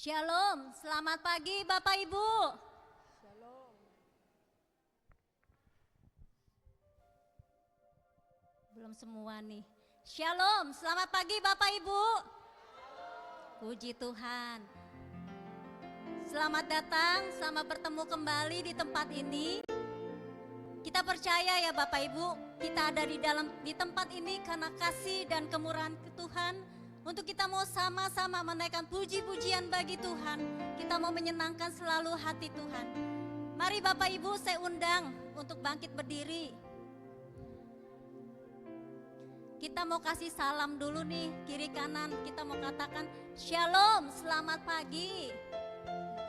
Shalom, selamat pagi Bapak Ibu. Shalom. Belum semua nih. Shalom, selamat pagi Bapak Ibu. Puji Tuhan. Selamat datang, selamat bertemu kembali di tempat ini. Kita percaya ya Bapak Ibu, kita ada di tempat ini karena kasih dan kemurahan Tuhan. Untuk kita mau sama-sama menaikkan puji-pujian bagi Tuhan. Kita mau menyenangkan selalu hati Tuhan. Mari Bapak Ibu saya undang untuk bangkit berdiri. Kita mau kasih salam dulu nih, kiri kanan. Kita mau katakan Shalom, selamat pagi.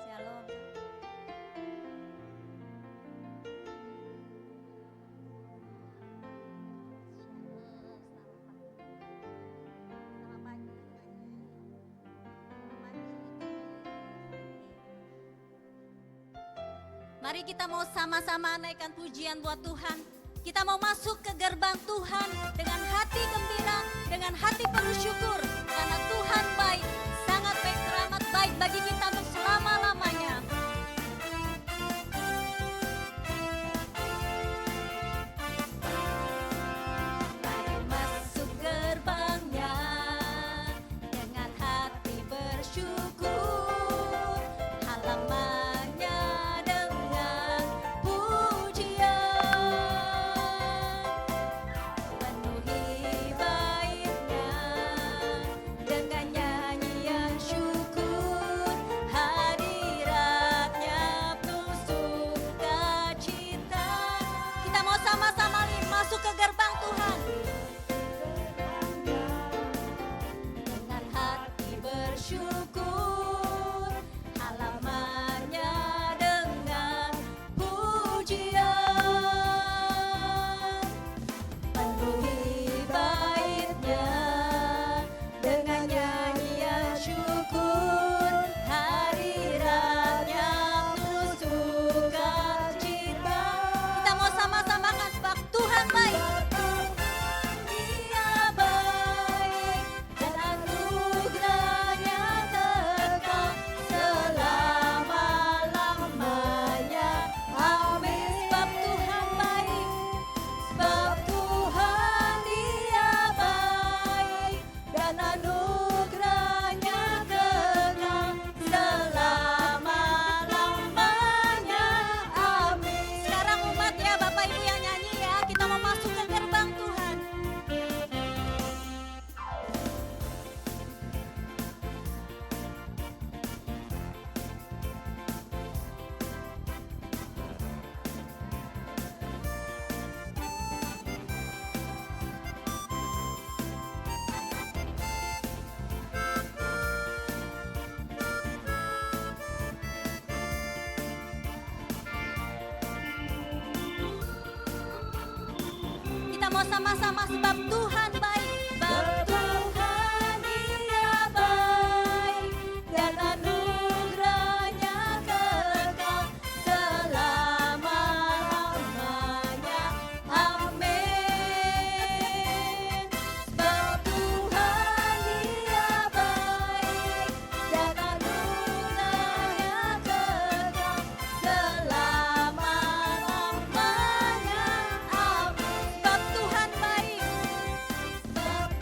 Shalom. Mari kita mau sama-sama naikkan pujian buat Tuhan. Kita mau masuk ke gerbang Tuhan dengan hati gembira, dengan hati penuh syukur. Karena Tuhan baik, sangat baik, teramat baik bagi kita untuk selama-lamanya. Mari masuk gerbangnya dengan hati bersyukur. Halamannya dengan pujian, penuhi baitnya dengan nyanyian syukur. Hadiratnya penuh sukacita. Kita mau sama-sama masuk ke gerbang Tuhan dengan hati bersyukur. Halamannya dengan pujian, penuhi baitnya dengan nyanyian syukur. Hadiratnya penuh sukacita. Kita mau sama-sama kan sebab Tuhan baik. Dia baik dan anugerahnya kekal selama-lamanya. Amin. Sebab Tuhan baik, sebab Tuhan Dia baik dan anugerahnya kekal selama-lamanya. Amin. Sekarang umat ya Bapak Ibu yang nyanyi ya, kita mau masuk ke gerbang Tuhan. Kita mau sama-sama sebab Tuhan baik. Sebab Tuhan Dia baik dan anugerahnya kekal selama-lamanya. Amin. Sebab Tuhan Dia baik dan anugerahnya kekal selama-lamanya. Amin. Sebab Tuhan baik.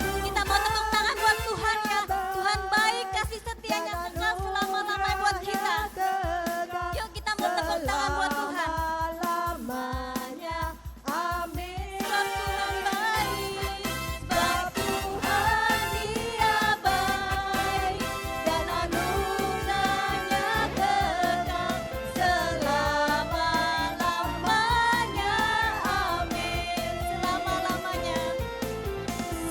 Kita mau tepuk tangan buat Tuhan ya. Tuhan baik, kasih setianya kekal selama-lamanya buat kita. Yuk kita mau tepuk tangan buat Tuhan. Lamanya, amin. Sebab Tuhan baik, sebab Tuhan Dia baik dan anugerahnya kekal selama-lamanya. Amin. Selama-lamanya.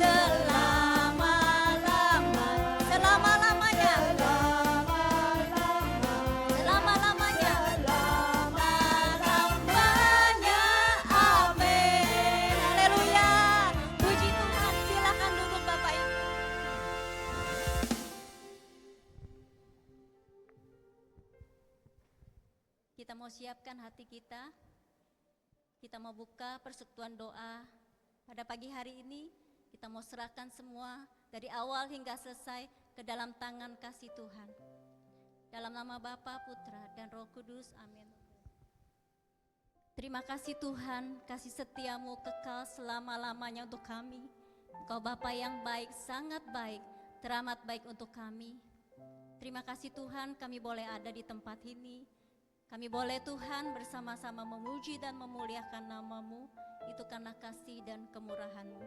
Selama-lamanya. Selama-lamanya. Selama-lamanya. Selama-lamanya. Amin. Haleluya. Puji Tuhan. Silakan duduk Bapak Ibu. Kita mau siapkan hati kita. Kita mau buka persekutuan doa. Pada pagi hari ini kita mau serahkan semua dari awal hingga selesai ke dalam tangan kasih Tuhan. Dalam nama Bapa, Putra, dan Roh Kudus, amin. Terima kasih Tuhan, kasih setiamu kekal selama-lamanya untuk kami. Engkau Bapa yang baik, sangat baik, teramat baik untuk kami. Terima kasih Tuhan, kami boleh ada di tempat ini. Kami boleh Tuhan bersama-sama memuji dan memuliakan nama-Mu, itu karena kasih dan kemurahan-Mu.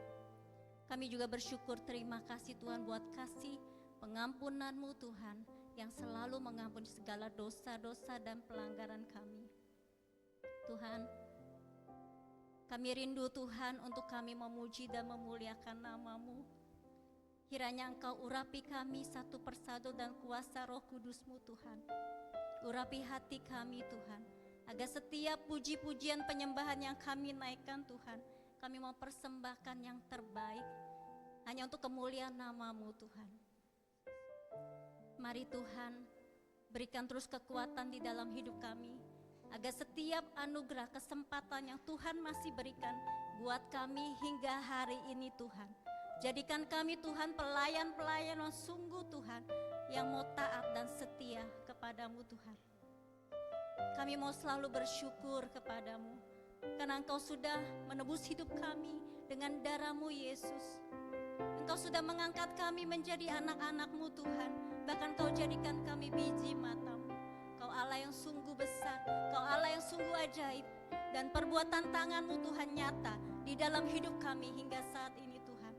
Kami juga bersyukur, terima kasih Tuhan buat kasih pengampunan-Mu Tuhan, yang selalu mengampuni segala dosa-dosa dan pelanggaran kami. Tuhan, kami rindu Tuhan untuk kami memuji dan memuliakan nama-Mu. Kiranya Engkau urapi kami satu persatu dan kuasa Roh Kudus-Mu Tuhan. Urapi hati kami Tuhan, agar setiap puji-pujian penyembahan yang kami naikkan Tuhan, kami mau persembahkan yang terbaik, hanya untuk kemuliaan nama-Mu Tuhan. Mari Tuhan, berikan terus kekuatan di dalam hidup kami, agar setiap anugerah kesempatan yang Tuhan masih berikan buat kami hingga hari ini Tuhan. Jadikan kami Tuhan pelayan-pelayan yang sungguh Tuhan, yang mau taat dan setia kepadamu Tuhan. Kami mau selalu bersyukur kepadamu, karena Engkau sudah menebus hidup kami dengan darah-Mu Yesus. Engkau sudah mengangkat kami menjadi anak-anak-Mu Tuhan, bahkan Kau jadikan kami biji mata-Mu. Kau Allah yang sungguh besar, Kau Allah yang sungguh ajaib, dan perbuatan tangan-Mu Tuhan nyata di dalam hidup kami hingga saat ini Tuhan.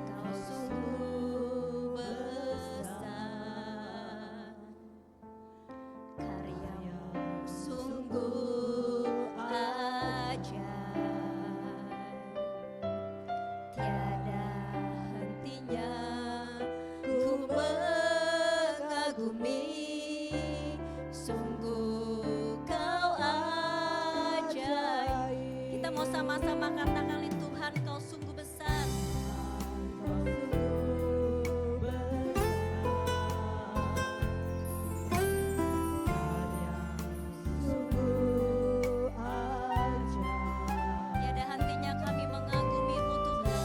Kau sungguh besar, karya-Mu sungguh ajaib, tiada hentinya ku mengagumi, sungguh Kau ajaib. Kita mau sama-sama katakan, Tuhan Kau sungguh besar. Tiada hentinya kami mengagumi-Mu Tuhan.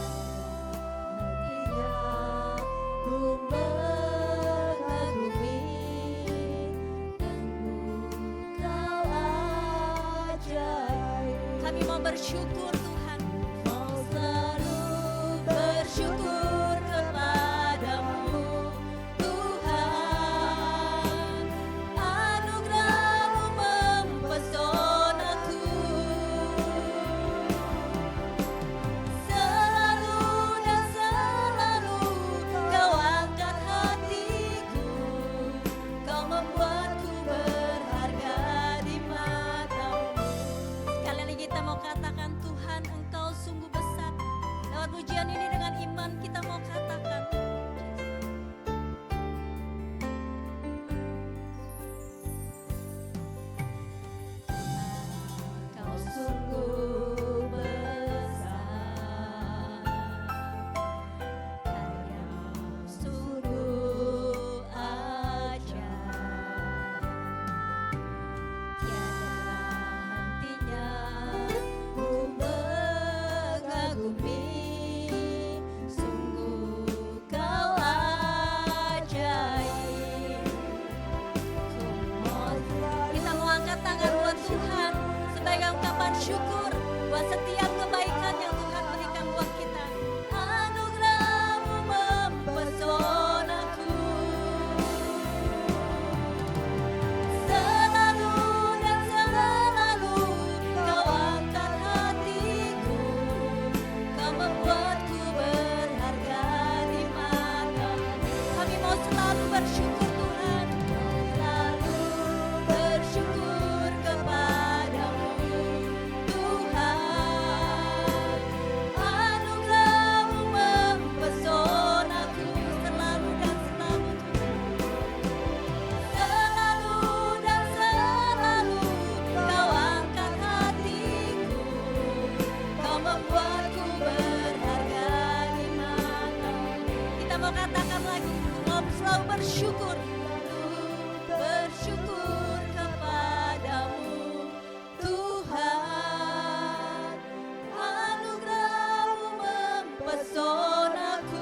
Kami mau bersyukur Tuhan, mau selalu bersyukur kepadamu Tuhan. Anugerah-Mu mempesonaku, selalu dan selalu Kau angkat hatiku, Kau membuatku berharga di mata-Mu. Sekali lagi kita mau katakan, Tuhan Engkau sungguh besar. Lewat pujian ini dengan iman kita mau katakan, Kau sungguh besar, karya-Mu sungguh ajaib, tiada hentinya ku mengagumi, sungguh Kau ajaib. Kita mau angkat tangan buat Tuhan sebagai ungkapan syukur buat setiap kebaikan yang Tuhan berikan buat kita. Anugerah-Mu mempesonaku, selalu dan selalu Kau angkat hatiku, Kau membuatku berharga di mata-Mu. Kami mau selalu bersyukur Tuhan, selalu bersyukur kepadamu Tuhan. Anugerah-Mu mempesonaku, selalu dan selalu, selalu dan selalu Kau angkat hatiku, Kau membuatku berharga di mata-Mu. Kita mau katakan lagi, mau selalu bersyukur, bersyukur kepadamu Tuhan. Anugerah-Mu mempesonaku,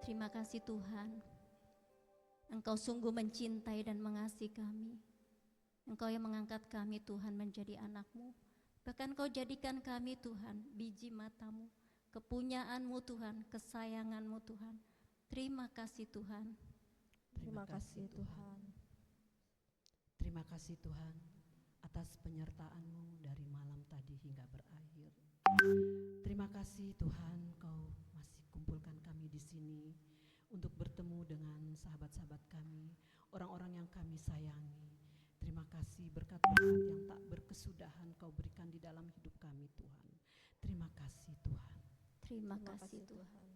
Terima kasih Tuhan. Engkau sungguh mencintai dan mengasihi kami. Engkau yang mengangkat kami Tuhan menjadi anak-Mu. Bahkan Kau jadikan kami Tuhan biji mata-Mu, kepunyaan-Mu Tuhan, kesayangan-Mu Tuhan. Terima kasih Tuhan. Terima kasih Tuhan. Terima kasih Tuhan atas penyertaan-Mu dari malam tadi hingga berakhir. Terima kasih Tuhan, Kau masih kumpulkan kami di sini untuk bertemu dengan sahabat-sahabat kami, orang-orang yang kami sayangi. Terima kasih berkat-berkat yang tak berkesudahan Kau berikan di dalam hidup kami Tuhan. Terima kasih Tuhan. Terima kasih Tuhan.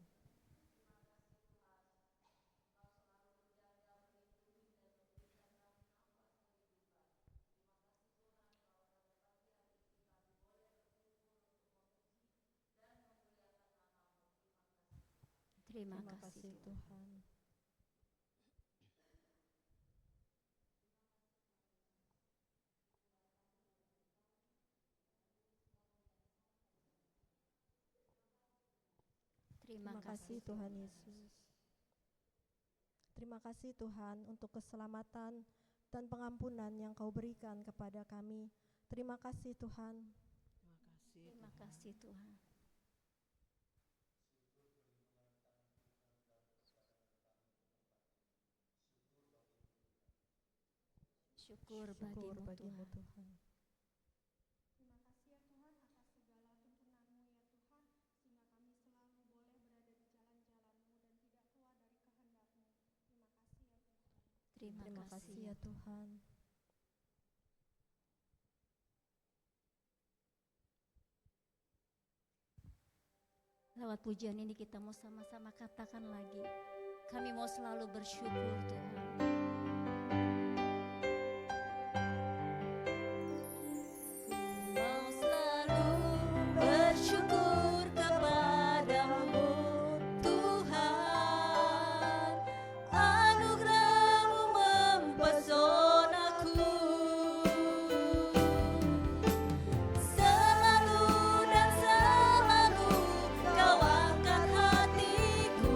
Terima Terima kasih kasih Tuhan. Terima Terima kasih Tuhan Yesus. Terima kasih Tuhan untuk keselamatan dan pengampunan yang Kau berikan kepada kami. Terima kasih Tuhan. Terima kasih Tuhan. Syukur Syukur bagimu bagimu Tuhan. Tuhan. Terima kasih ya Tuhan atas segala tuntunan-Mu ya Tuhan, sehingga kami selalu boleh berada di jalan-jalan-Mu dan tidak keluar dari kehendak-Mu. Terima kasih ya Tuhan. Terima kasih ya Tuhan. Lewat pujian ini kita mau sama-sama katakan lagi, kami mau selalu bersyukur Tuhan. Mau selalu bersyukur kepadamu Tuhan, anugerah-Mu mempesonaku. Selalu dan selalu Kau angkat hatiku,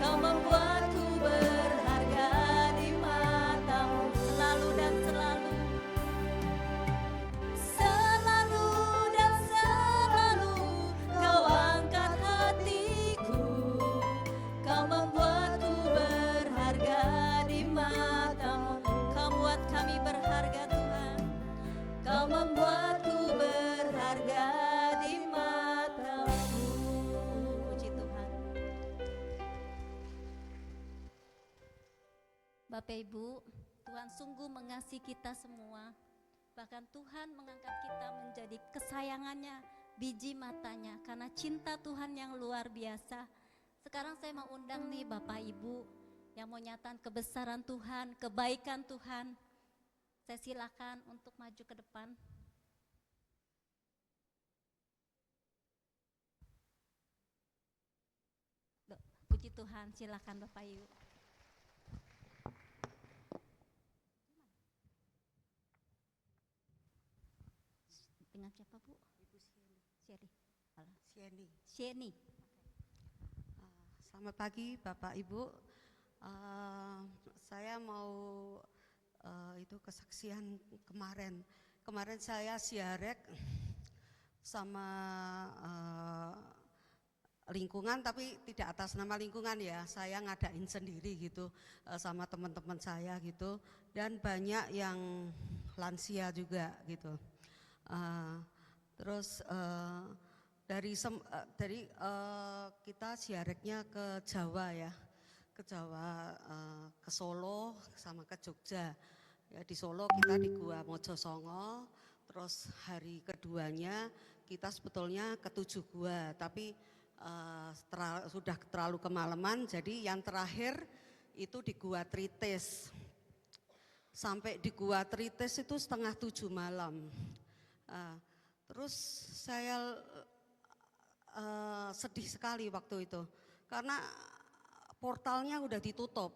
Kau membuatku berharga di mata-Mu. Selalu dan selalu, selalu dan selalu Kau angkat hatiku, Kau membuatku berharga di mata-Mu. Kau buat kami berharga Tuhan, Kau membuatku berharga di mata-Mu. Puji Tuhan. Bapak Ibu, Tuhan sungguh mengasihi kita semua. Bahkan Tuhan mengangkat kita menjadi kesayangannya, biji matanya, karena cinta Tuhan yang luar biasa. Sekarang saya mau undang nih Bapak Ibu yang mau nyatakan kebesaran Tuhan, kebaikan Tuhan. Saya silakan untuk maju ke depan. Puji Tuhan, silakan Bapak Ibu. Dengan siapa Bu? Ibu Sieni. Sherry. Halo. Sieni. Sheni. Selamat pagi Bapak Ibu. Saya mau itu kesaksian kemarin. Kemarin saya siarek sama lingkungan, tapi tidak atas nama lingkungan ya. Saya ngadain sendiri gitu sama teman-teman saya gitu. Dan banyak yang lansia juga gitu. Terus dari kita siareknya ke Jawa ya, ke Jawa, ke Solo sama ke Jogja. Ya, di Solo kita di Gua Mojosongo, terus hari keduanya kita sebetulnya ke 7 gua, tapi sudah terlalu kemalaman, jadi yang terakhir itu di Gua Tritis. Sampai di Gua Tritis itu 6:30 malam. Terus saya sedih sekali waktu itu karena portalnya udah ditutup.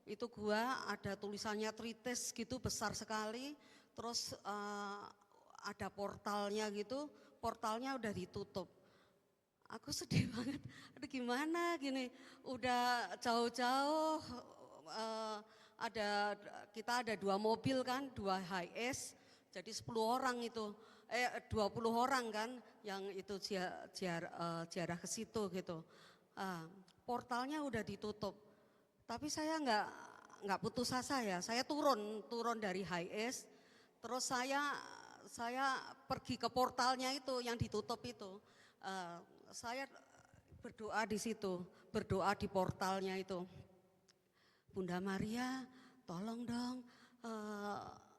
Itu gua ada tulisannya Tritis gitu besar sekali, terus ada portalnya gitu, portalnya udah ditutup. aku sedih banget. Aduh gimana gini, udah jauh-jauh ada kita ada 2 mobil kan, 2 HS, jadi 10 orang itu, 20 orang kan yang itu ziarah ke situ gitu. Portalnya udah ditutup, tapi saya nggak putus asa ya. Saya turun dari HS, terus saya pergi ke portalnya itu yang ditutup itu. Saya berdoa di situ, berdoa di portalnya itu. Bunda Maria, tolong dong,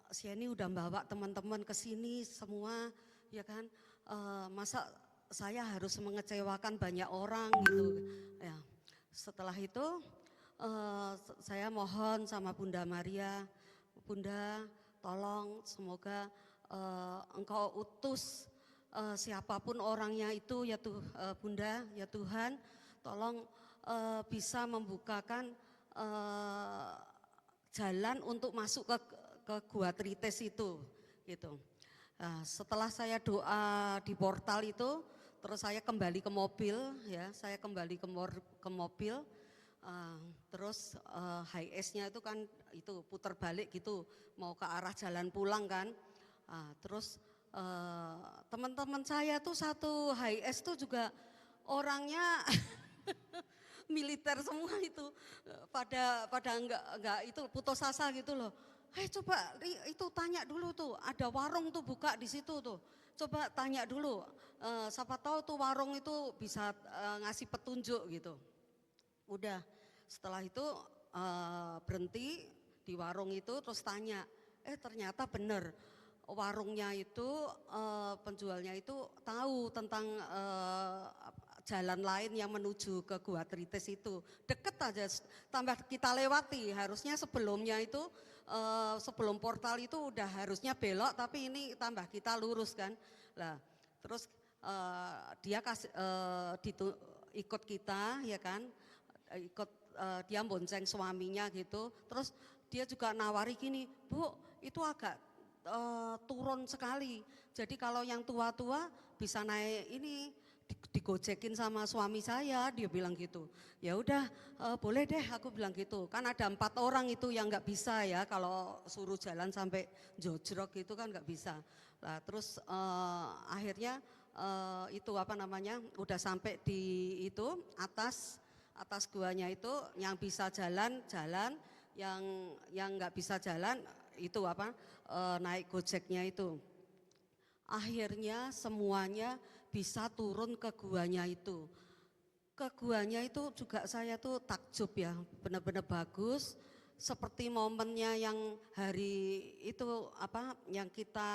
Sieni udah bawa teman-teman ke sini semua, ya kan? Masa saya harus mengecewakan banyak orang gitu, ya. Setelah itu saya mohon sama Bunda Maria, Bunda, tolong semoga Engkau utus siapapun orangnya itu ya Bunda, ya Tuhan, tolong bisa membukakan jalan untuk masuk ke Gua Trites itu gitu. Setelah saya doa di portal itu, terus saya kembali ke mobil ya, saya kembali ke mobil, terus HS-nya itu kan itu putar balik gitu, mau ke arah jalan pulang kan. Terus teman-teman saya tuh satu HS tuh juga orangnya militer semua itu, pada enggak itu putus asa gitu loh. Coba itu tanya dulu tuh, ada warung tuh buka di situ tuh. Coba tanya dulu, siapa tahu tuh warung itu bisa ngasih petunjuk gitu. Udah, setelah itu berhenti di warung itu terus tanya, ternyata bener warungnya itu penjualnya itu tahu tentang jalan lain yang menuju ke Gua Trites itu. Deket aja, tambah kita lewati, harusnya sebelumnya itu sebelum portal itu udah harusnya belok, tapi ini tambah kita lurus kan. Lah, terus dia ikut kita ya kan, dia bonceng suaminya gitu. Terus dia juga nawari gini, Bu, itu agak turun sekali. Jadi kalau yang tua-tua bisa naik ini digojekin sama suami saya, dia bilang gitu. Ya udah boleh deh, aku bilang gitu. Kan ada 4 orang itu yang nggak bisa ya, kalau suruh jalan sampai jojrok itu kan nggak bisa. Lah terus akhirnya itu apa namanya, udah sampai di itu atas guanya itu, yang bisa jalan, yang nggak bisa jalan itu apa naik gojeknya itu. Akhirnya semuanya bisa turun ke guanya itu. Ke guanya itu juga saya tuh takjub ya, benar-benar bagus. Seperti momennya yang hari itu apa, yang kita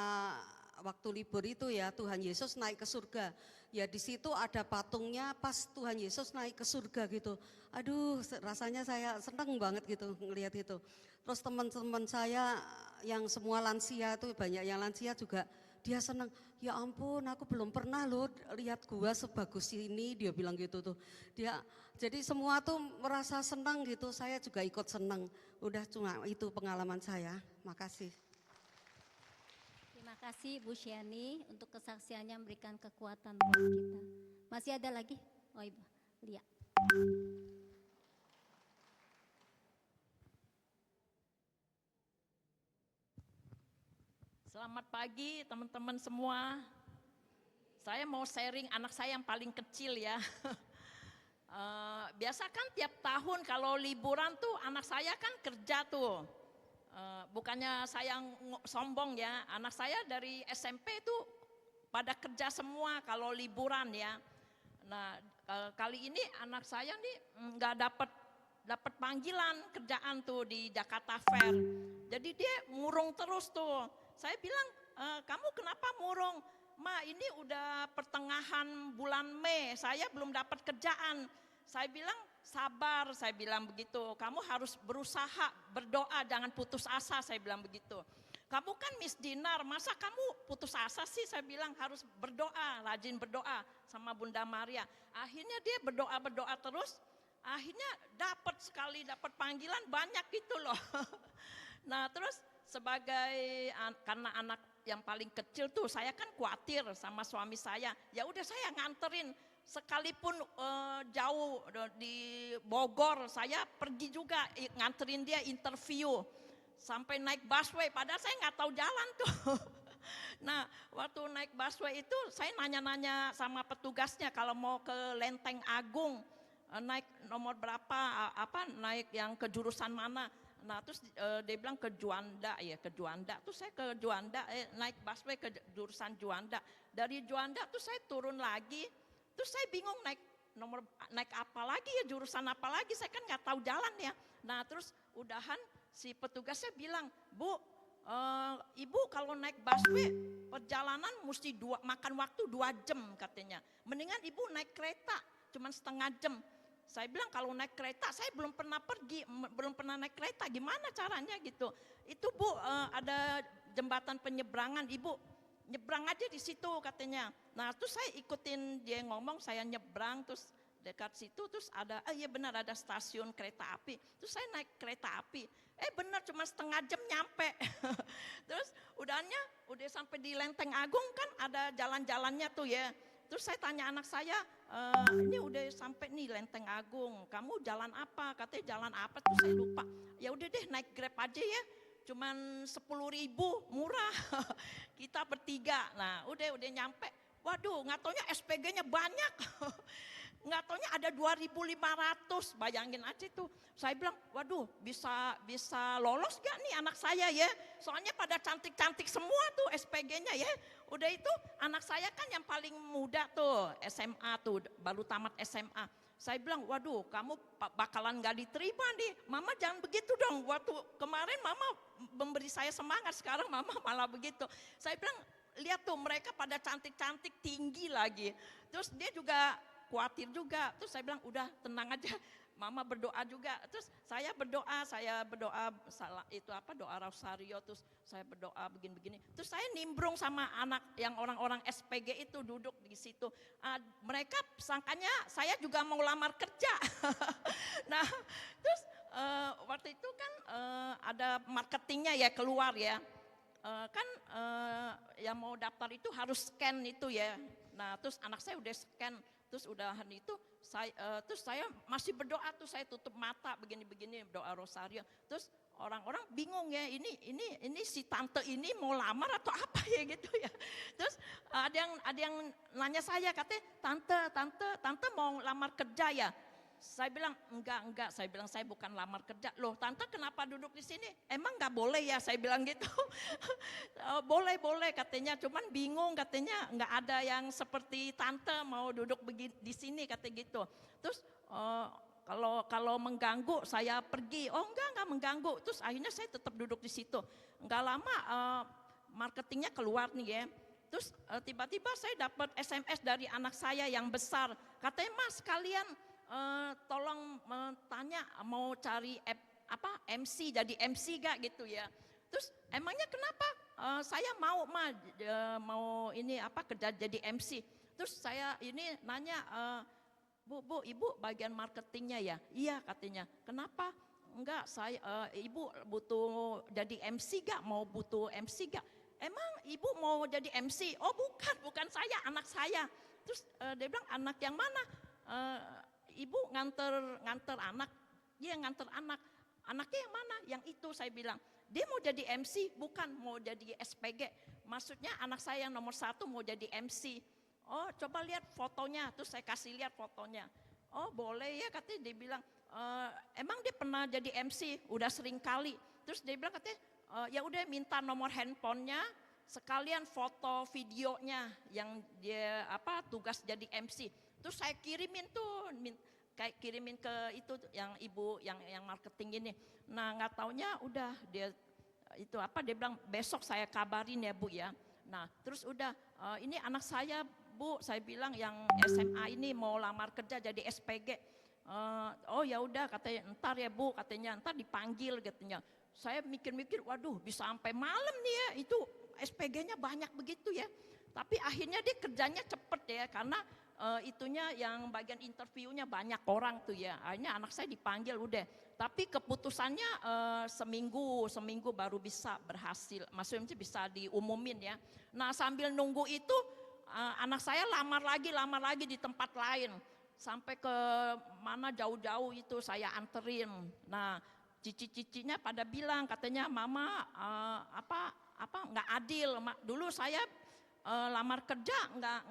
waktu libur itu ya, Tuhan Yesus naik ke surga. Ya di situ ada patungnya pas Tuhan Yesus naik ke surga gitu. Aduh, rasanya saya seneng banget gitu ngelihat itu. Terus teman-teman saya yang semua lansia tuh, banyak yang lansia juga, dia seneng, ya ampun aku belum pernah loh lihat gua sebagus ini, dia bilang gitu tuh. Dia jadi semua tuh merasa senang gitu, saya juga ikut senang. Udah cuma itu pengalaman saya. Makasih. Terima kasih Bu Siani untuk kesaksiannya memberikan kekuatan buat kita. Masih ada lagi? Oh Ibu, Lia. Selamat pagi teman-teman semua. Saya mau sharing anak saya yang paling kecil ya. Biasa kan tiap tahun kalau liburan tuh anak saya kan kerja tuh. Bukannya saya sombong ya, anak saya dari SMP tuh pada kerja semua kalau liburan ya. Nah kali ini anak saya nih nggak dapat panggilan kerjaan tuh di Jakarta Fair. Jadi dia murung terus tuh. Saya bilang, kamu kenapa murung? Ma, ini udah pertengahan bulan Mei, saya belum dapat kerjaan. Saya bilang, sabar, saya bilang begitu. Kamu harus berusaha, berdoa, jangan putus asa, saya bilang begitu. Kamu kan Miss Dinar, masa kamu putus asa sih? Saya bilang harus berdoa, rajin berdoa sama Bunda Maria. Akhirnya dia berdoa terus, akhirnya dapat panggilan banyak gitu loh. Nah terus karena anak yang paling kecil tuh saya kan khawatir sama suami saya. Ya udah saya nganterin sekalipun jauh di Bogor, saya pergi juga nganterin dia interview sampai naik busway, padahal saya nggak tahu jalan tuh. Nah, waktu naik busway itu saya nanya-nanya sama petugasnya kalau mau ke Lenteng Agung, naik nomor berapa, naik yang ke jurusan mana. Nah, terus dia bilang ke Juanda ya, ke Juanda. Terus saya ke Juanda, naik busway ke jurusan Juanda. Dari Juanda tuh saya turun lagi. Terus saya bingung naik apa lagi ya, jurusan apa lagi, saya kan nggak tahu jalan ya. Nah, terus udahan si petugasnya bilang, "Bu, Ibu kalau naik busway perjalanan mesti makan waktu 2 jam katanya. Mendingan Ibu naik kereta cuman setengah jam." Saya bilang kalau naik kereta saya belum pernah pergi, belum pernah naik kereta, gimana caranya gitu. Itu Bu, ada jembatan penyeberangan, Ibu nyebrang aja di situ katanya. Nah, terus saya ikutin dia ngomong, saya nyebrang, terus dekat situ terus ada, iya benar ada stasiun kereta api. Terus saya naik kereta api, benar cuma setengah jam nyampe. Terus udah sampai di Lenteng Agung kan ada jalan-jalannya tuh ya. Terus saya tanya anak saya, ini udah sampai nih Lenteng Agung, kamu jalan apa? Katanya jalan apa? Terus saya lupa. Ya udah deh naik Grab aja ya, cuman 10.000 murah. Kita bertiga. Nah udah nyampe. Waduh, nggak taunya SPG-nya banyak. Nggak taunya ada 2.500, bayangin aja tuh. Saya bilang, waduh bisa lolos gak nih anak saya ya. Soalnya pada cantik-cantik semua tuh SPG-nya ya. Udah itu anak saya kan yang paling muda tuh, SMA tuh, baru tamat SMA. Saya bilang, waduh kamu bakalan gak diterima nih. Mama jangan begitu dong, waktu kemarin mama memberi saya semangat, sekarang mama malah begitu. Saya bilang, lihat tuh mereka pada cantik-cantik, tinggi lagi. Terus dia juga khawatir juga. Terus saya bilang udah tenang aja, mama berdoa juga. Terus saya berdoa doa rosario, terus saya berdoa begini-begini. Terus saya nimbrung sama anak yang orang-orang SPG itu duduk di situ. Mereka sangkanya saya juga mau lamar kerja. Nah, terus waktu itu kan ada marketingnya ya keluar ya. Yang mau daftar itu harus scan itu ya. Nah, terus anak saya udah scan. Terus udahan itu terus saya masih berdoa tuh, saya tutup mata begini-begini doa rosario. Terus orang-orang bingung ya, ini si tante ini mau lamar atau apa ya gitu ya. Terus ada yang nanya saya, katanya tante mau lamar kerja ya. Saya bilang enggak, saya bilang saya bukan lamar kerja. Loh tante kenapa duduk di sini? Emang enggak boleh ya, saya bilang gitu. Boleh katanya, cuman bingung katanya enggak ada yang seperti tante mau duduk di sini katanya gitu. Terus kalau mengganggu saya pergi. Oh enggak mengganggu. Terus akhirnya saya tetap duduk di situ. Enggak lama marketingnya keluar nih ya. Terus tiba-tiba saya dapat SMS dari anak saya yang besar. Katanya, "Mas kalian tolong tanya mau cari MC, jadi MC gak gitu ya." Terus emangnya kenapa? Saya mau ini kerja jadi MC. Terus saya ini nanya, Bu, Ibu bagian marketingnya ya? Iya katanya. Kenapa? Enggak, Ibu butuh jadi MC gak? Mau butuh MC gak? Emang Ibu mau jadi MC? Oh bukan saya, anak saya. Terus dia bilang, anak yang mana? Ibu nganter anak. Iya nganter anak. Anaknya yang mana? Yang itu, saya bilang. Dia mau jadi MC, bukan mau jadi SPG. Maksudnya anak saya yang nomor 1 mau jadi MC. Oh coba lihat fotonya. Terus saya kasih lihat fotonya. Oh boleh ya, katanya. Dia bilang, emang dia pernah jadi MC? Udah sering kali. Terus dia bilang katanya, ya udah minta nomor handphonenya, sekalian foto videonya yang dia tugas jadi MC. Terus saya kirimin tuh, kayak kirimin ke itu yang ibu yang marketing ini. Nah nggak taunya udah dia dia bilang besok saya kabarin ya Bu ya. Nah terus udah ini anak saya Bu, saya bilang yang SMA ini mau lamar kerja jadi SPG. Oh ya udah katanya, ntar ya Bu katanya, ntar dipanggil katanya. Saya mikir-mikir, waduh bisa sampai malam nih ya, itu SPG-nya banyak begitu ya. Tapi akhirnya dia kerjanya cepet ya, karena itunya yang bagian interviewnya banyak orang tuh ya. Akhirnya anak saya dipanggil udah. Tapi keputusannya seminggu baru bisa berhasil. Maksudnya bisa diumumin ya. Nah sambil nunggu itu anak saya lamar lagi di tempat lain. Sampai ke mana jauh-jauh itu saya anterin. Nah, cici-cicinya pada bilang katanya mama nggak adil. Dulu saya lamar kerja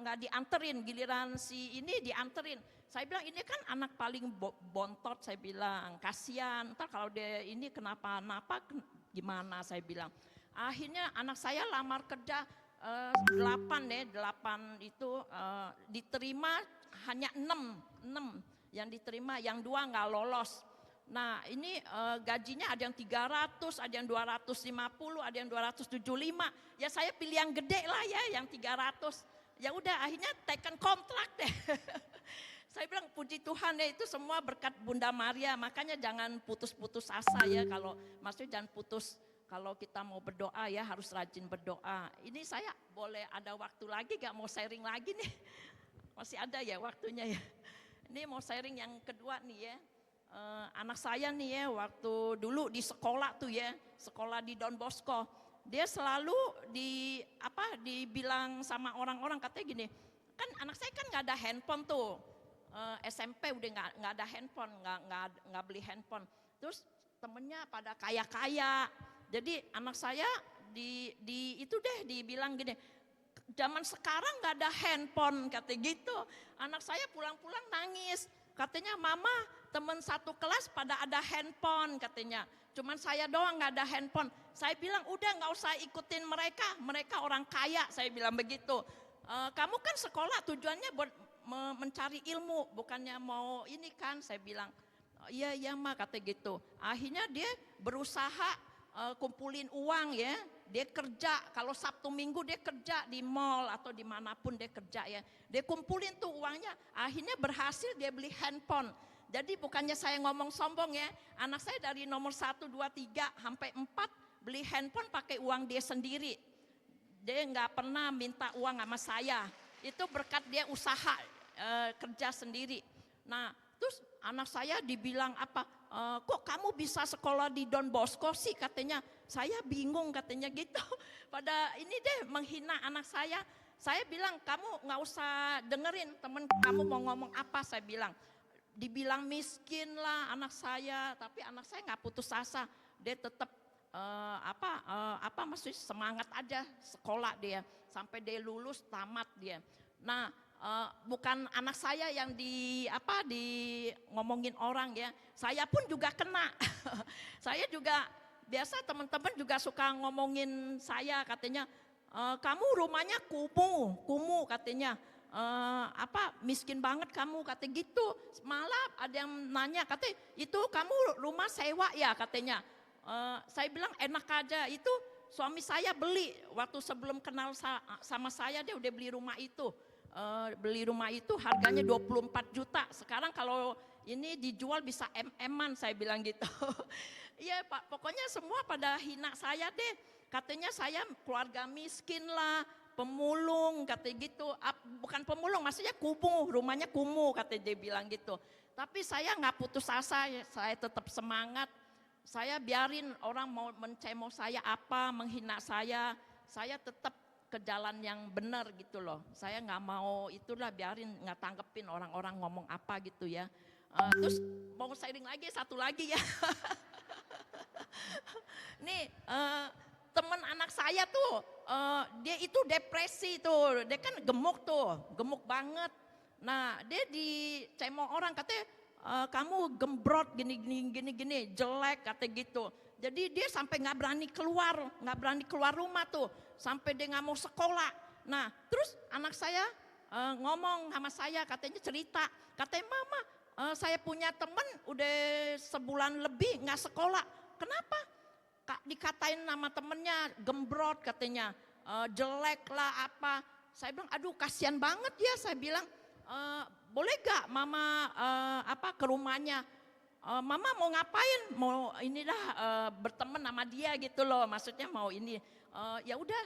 nggak dianterin, giliran si ini dianterin. Saya bilang ini kan anak paling bontot, saya bilang kasihan. Ntar kalau dia ini kenapa-napa gimana, saya bilang. Akhirnya anak saya lamar kerja 8 itu diterima hanya 6 yang diterima, yang 2 nggak lolos. Nah ini gajinya ada yang 300, ada yang 250, ada yang 275. Ya saya pilih yang gede lah ya, yang 300. Ya udah akhirnya taken kontrak deh. Saya bilang puji Tuhan ya, itu semua berkat Bunda Maria. Makanya jangan putus-putus asa ya, kalau maksudnya jangan putus. Kalau kita mau berdoa ya harus rajin berdoa. Ini saya boleh ada waktu lagi gak mau sharing lagi nih? Masih ada ya waktunya ya. Ini mau sharing yang kedua nih ya. Anak saya nih ya, waktu dulu di sekolah tuh ya, sekolah di Don Bosco. Dia selalu dibilang sama orang-orang katanya gini, kan anak saya kan nggak ada handphone tuh. SMP udah nggak ada handphone, nggak beli handphone. Terus temennya pada kaya-kaya. Jadi anak saya itu deh dibilang gini, zaman sekarang nggak ada handphone katanya gitu. Anak saya pulang-pulang nangis, katanya mama teman satu kelas pada ada handphone katanya. Cuman saya doang nggak ada handphone. Saya bilang udah nggak usah ikutin mereka orang kaya, saya bilang begitu. Kamu kan sekolah tujuannya buat mencari ilmu, bukannya mau ini kan, saya bilang. Iya Ma kata gitu. Akhirnya dia berusaha kumpulin uang ya. Dia kerja, kalau Sabtu Minggu dia kerja di mall atau dimanapun dia kerja ya. Dia kumpulin tuh uangnya, akhirnya berhasil dia beli handphone. Jadi bukannya saya ngomong sombong ya, anak saya dari nomor 1, 2, 3 sampai 4 beli handphone pakai uang dia sendiri. Dia nggak pernah minta uang sama saya. Itu berkat dia usaha kerja sendiri. Nah terus anak saya dibilang kok kamu bisa sekolah di Don Bosco sih katanya. Saya bingung katanya gitu. Pada ini deh menghina anak saya. Saya bilang kamu nggak usah dengerin temen kamu mau ngomong apa, saya bilang. Dibilang miskin lah anak saya, tapi anak saya nggak putus asa. Dia tetap maksudnya semangat aja sekolah dia sampai dia lulus tamat dia. Nah bukan anak saya yang di ngomongin orang ya, saya pun juga kena. Saya juga biasa teman-teman juga suka ngomongin saya katanya, kamu rumahnya kumuh katanya, miskin banget kamu katanya gitu. Malah ada yang nanya katanya itu kamu rumah sewa ya katanya. Saya bilang enak aja, itu suami saya beli waktu sebelum kenal sama saya, dia udah beli rumah itu. Beli rumah itu harganya 24 juta. Sekarang kalau ini dijual bisa MM-an, saya bilang gitu. Iya Pak, pokoknya semua pada hina saya deh. Katanya saya keluarga miskin lah, pemulung katanya gitu. Bukan pemulung, maksudnya kumuh, rumahnya kumuh katanya dia bilang gitu. Tapi saya nggak putus asa, saya tetap semangat. Saya biarin orang mau mencemooh saya menghina saya tetap ke jalan yang benar gitu loh. Saya nggak mau itulah, biarin, nggak tanggepin orang-orang ngomong apa gitu ya. Terus mau sharing lagi satu lagi ya. Nih temen anak saya tuh dia itu depresi tuh, dia kan gemuk banget. Nah dia dicemooh orang katanya kamu gembrot gini jelek kata gitu. Jadi dia sampai nggak berani keluar rumah tuh, sampai dia nggak mau sekolah. Nah terus anak saya ngomong sama saya, katanya cerita, katanya mama saya punya temen udah sebulan lebih nggak sekolah. Kenapa? Dikatain nama temennya gembrot katanya, jelek lah apa. Saya bilang aduh kasihan banget ya, saya bilang boleh gak mama ke rumahnya. Mama mau ngapain? Mau berteman sama dia gitu loh, maksudnya mau ini. Ya udah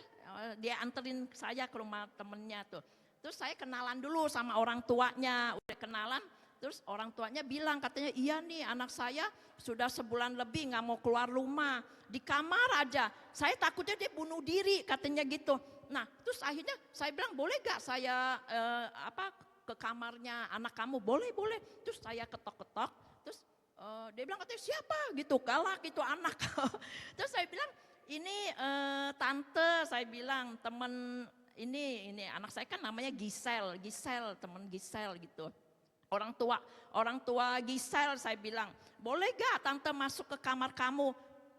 dia anterin saya ke rumah temennya tuh. Terus saya kenalan dulu sama orang tuanya, udah kenalan. Terus orang tuanya bilang katanya iya nih anak saya sudah sebulan lebih nggak mau keluar rumah, di kamar aja. Saya takutnya dia bunuh diri katanya gitu. Nah, terus akhirnya saya bilang, boleh gak saya ke kamarnya anak kamu? Boleh, boleh. Terus saya ketok-ketok, terus dia bilang katanya siapa gitu, galak itu anak. Terus saya bilang, ini tante, saya bilang temen ini anak saya kan namanya Gisel, temen Gisel gitu. Orang tua Gisel, saya bilang, boleh gak tante masuk ke kamar kamu?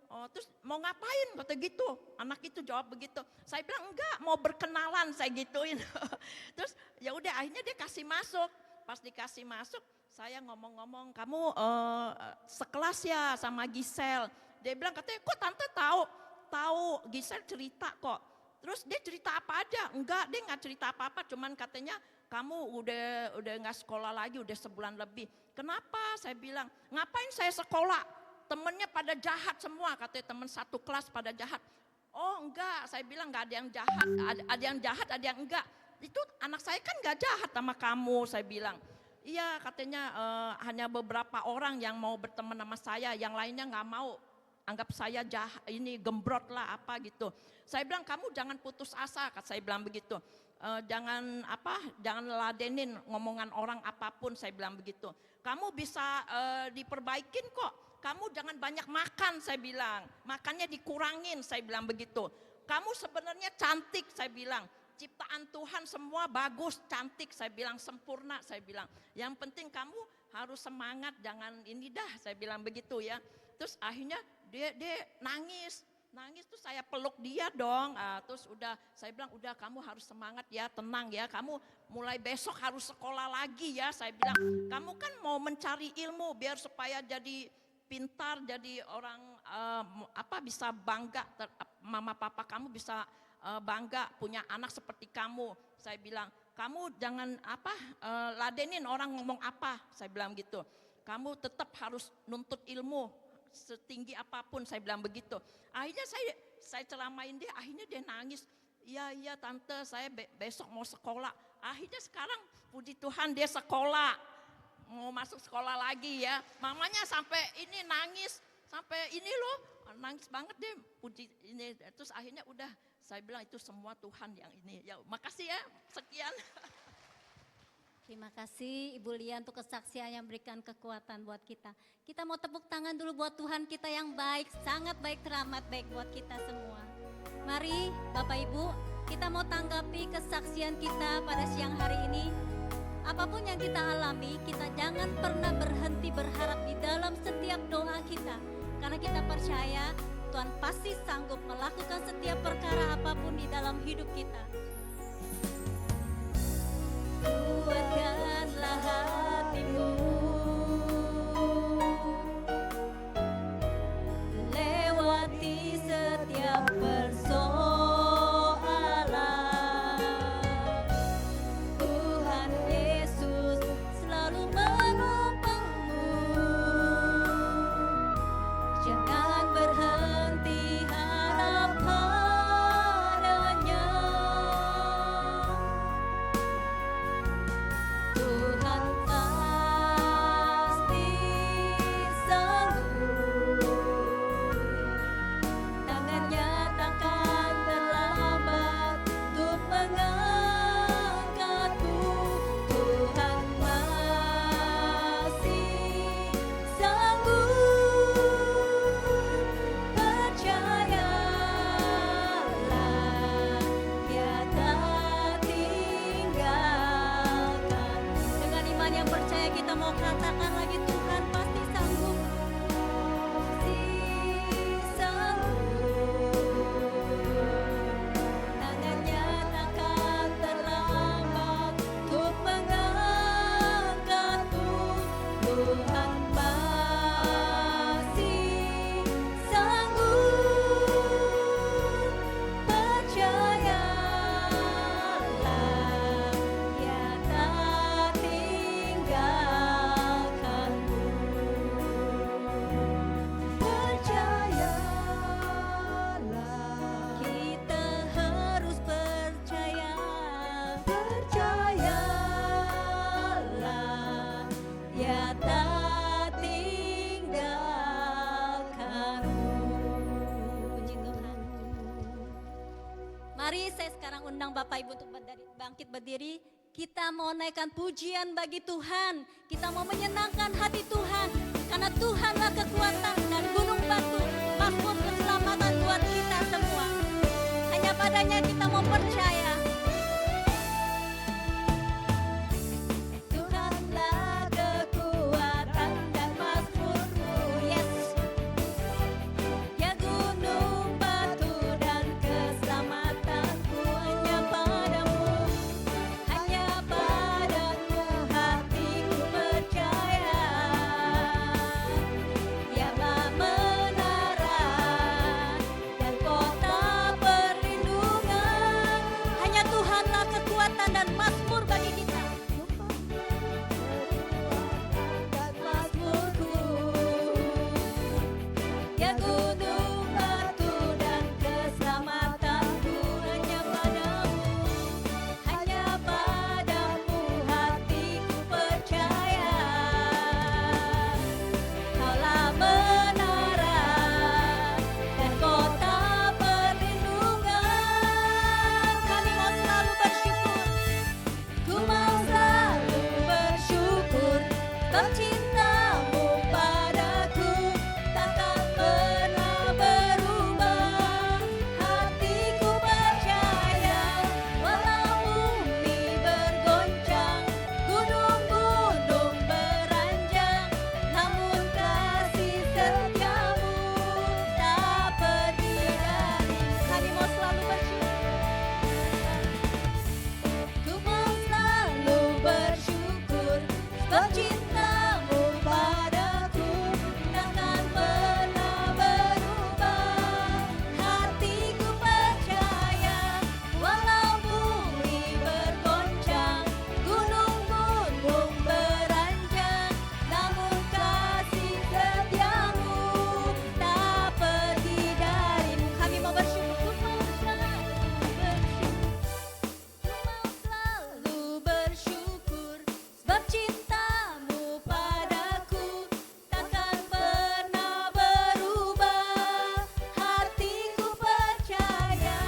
Oh, terus mau ngapain kata gitu, anak itu jawab begitu. Saya bilang enggak, mau berkenalan, saya gituin. Terus ya udah akhirnya dia kasih masuk. Pas dikasih masuk, saya ngomong-ngomong, kamu sekelas ya sama Gisel. Dia bilang katanya, kok tante tahu Gisel cerita kok. Terus dia cerita apa aja? Enggak, dia nggak cerita apa-apa, cuman katanya kamu udah nggak sekolah lagi, udah sebulan lebih. Kenapa? Saya bilang, ngapain saya sekolah? Temennya pada jahat semua, katanya temen satu kelas pada jahat. Oh enggak, saya bilang enggak ada yang jahat, ada yang jahat, ada yang enggak. Itu anak saya kan enggak jahat sama kamu, saya bilang. Iya katanya hanya beberapa orang yang mau berteman sama saya, yang lainnya enggak mau. Anggap saya jahat, ini gembrot lah apa gitu. Saya bilang kamu jangan putus asa, kata saya bilang begitu. Jangan ladenin ngomongan orang apapun, saya bilang begitu. Kamu bisa diperbaikin kok. Kamu jangan banyak makan, saya bilang. Makannya dikurangin, saya bilang begitu. Kamu sebenarnya cantik, saya bilang. Ciptaan Tuhan semua bagus, cantik, saya bilang sempurna, saya bilang. Yang penting kamu harus semangat, jangan ini dah, saya bilang begitu ya. Terus akhirnya dia nangis tuh saya peluk dia dong. Terus udah saya bilang udah kamu harus semangat ya, tenang ya. Kamu mulai besok harus sekolah lagi ya, saya bilang. Kamu kan mau mencari ilmu biar supaya jadi pintar, jadi orang bisa bangga, mama papa kamu bisa bangga punya anak seperti kamu. Saya bilang, kamu jangan ladenin orang ngomong apa, saya bilang gitu. Kamu tetap harus nuntut ilmu setinggi apapun, saya bilang begitu. Akhirnya saya ceramain dia, akhirnya dia nangis. Iya tante, saya besok mau sekolah. Akhirnya sekarang puji Tuhan dia sekolah. Mau masuk sekolah lagi ya, mamanya sampai ini nangis, sampai ini loh, nangis banget deh, puji ini. Terus akhirnya udah, saya bilang itu semua Tuhan yang ini. Ya, makasih ya, sekian. Terima kasih Ibu Lia untuk kesaksian yang berikan kekuatan buat kita. Kita mau tepuk tangan dulu buat Tuhan kita yang baik, sangat baik, teramat baik buat kita semua. Mari Bapak Ibu, kita mau tanggapi kesaksian kita pada siang hari ini. Apapun yang kita alami, kita jangan pernah berhenti berharap di dalam setiap doa kita. Karena kita percaya Tuhan pasti sanggup melakukan setiap perkara apapun di dalam hidup kita. Kuatkanlah hatimu, lewati setiap persoalan. Tuhan Yesus selalu menopangmu. Jangan berhenti harap padanya. Tuhan Mari saya sekarang undang Bapak Ibu untuk bangkit berdiri. Kita mau naikkan pujian bagi Tuhan. Kita mau menyenangkan hati Tuhan. Karena Tuhanlah kekuatan dan gunung batu. Mazmur keselamatan buat kita semua. Hanya padanya kita mau percaya. Tuhanlah kekuatan dan mazmurku. Yes. Ya gunung batu dan keselamatanku, hanya padamu, hanya padamu hatiku percaya. Dialah menara dan kota perlindungan, hanya Tuhanlah kekuatan dan mazmur bagi kita. Dan mazmurku, ya gunung batu dan keselamatanku, hanya padamu hatiku percaya. Kaulah menara dan kota perlindungan. Kami mau selalu bersyukur. Ku mau selalu bersyukur, sebab cintamu padaku takkan pernah berubah. Hatiku percaya, walau bumi bergoncang, gunung-gunung beranjang, namun kasih setiamu tak pergi dari. Kami mau selalu bersyukur. Ku mau selalu bersyukur, sebab cintamu padaku takkan pernah berubah. Hatiku percaya, walau bumi bergoncang, gunung-gunung beranjang, namun kasih setiamu tak pergi darimu. Kami mau bersyukur, ku mau selalu bersyukur, sebab cintamu padaku takkan pernah berubah. Hatiku percaya,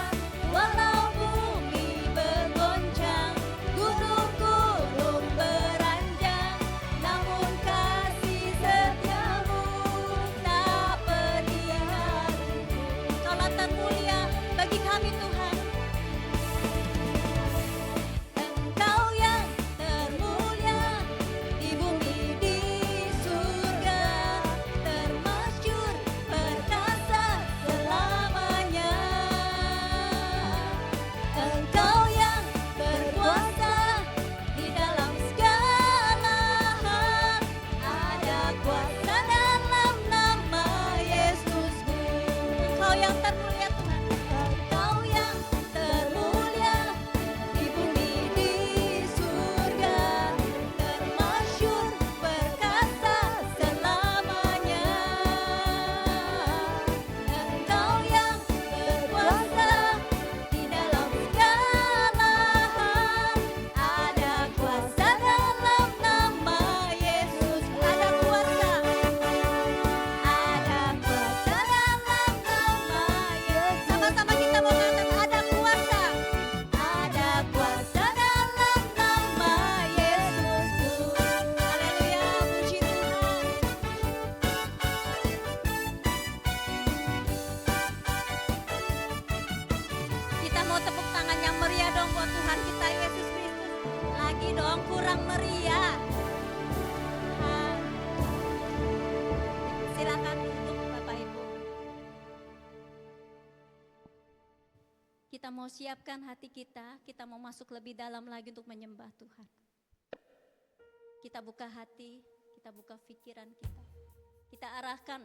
walau bumi bergoncang, gunung-gunung beranjang, namun kasih setiamu tak pergi darimu. Kaulah termulia bagi kami Tuhan. Engkau yang termulia di bumi di surga, termasyhur perkasa selamanya. Engkau yang berkuasa di dalam segala hal, ada kuasa dalam nama Yesusku. Engkau yang termulia Tuhan, Engkau yang termulia di bumi di surga, termasyhur perkasa selamanya. Engkau yang berkuasa di dalam segala hal, ada kuasa dalam nama Yesus. Ada kuasa dalam nama Yesus. Sama-sama kita mau katakan ada kuasa dalam nama Yesusku. Haleluya, puji Tuhan. Kita mau tepuk tangan yang meriah dong buat Tuhan kita Yesus Kristus. Lagi dong, kurang meriah. Silakan duduk Bapak Ibu. Kita mau siapkan hati kita mau masuk lebih dalam lagi untuk menyembah Tuhan. Kita buka hati, kita buka pikiran kita. Kita arahkan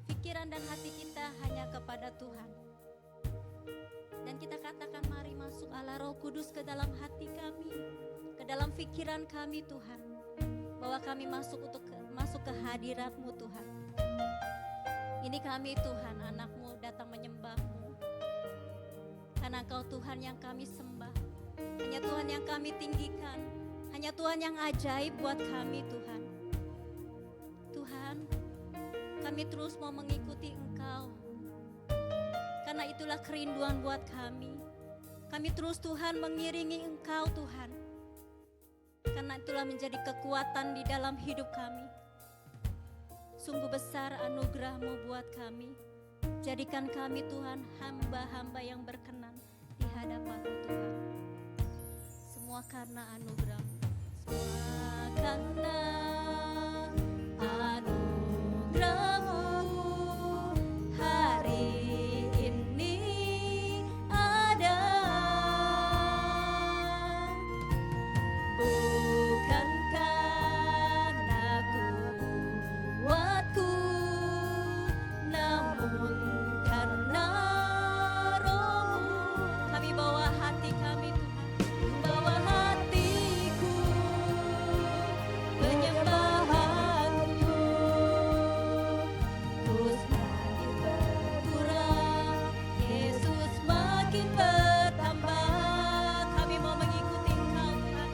pikiran dan hati kita hanya kepada Tuhan. Dan kita katakan, mari masuk Allah Roh Kudus ke dalam hati kami, ke dalam pikiran kami Tuhan. Bahwa kami masuk ke hadirat-Mu Tuhan. Ini kami Tuhan, anak-Mu datang menyembah-Mu. Karena Engkau Tuhan yang kami sembah. Hanya Tuhan yang kami tinggikan. Hanya Tuhan yang ajaib buat kami Tuhan. Tuhan, kami terus mau mengikuti Engkau. Karena itulah kerinduan buat kami. Kami terus Tuhan mengiringi Engkau Tuhan. Karena itulah menjadi kekuatan di dalam hidup kami. Sungguh besar anugerah-Mu buat kami. Jadikan kami Tuhan hamba-hamba yang berkenan di hadapan-Mu Tuhan. Semua karena anugerah-Mu. Semua karena anugerah-Mu. Hari ini ada. Bukan karena kuatku, namun karena Roh-Mu. Kami bawa hati kami Tuhan, bawa hatiku, penyembahanku terus makin berkurang, Yesus makin bertambah. Kami mau mengikuti Engkau Tuhan,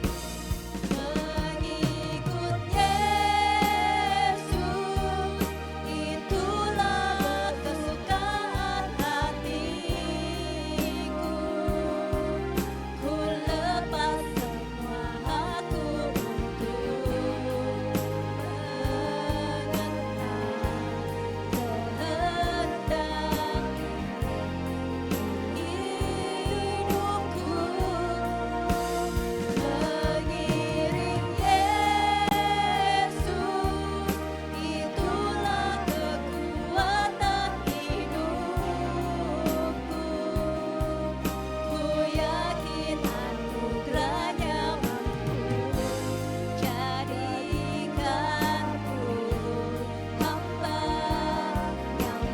mengikut Yesus, itulah kesukaan hatiku. Ku lepas semua aku untuk mengenal kehendak hidupku. Mengiring Yesus, itulah kekuatan hidupku. Ku yakin anugerah-Nya mampu jadikanku hamba yang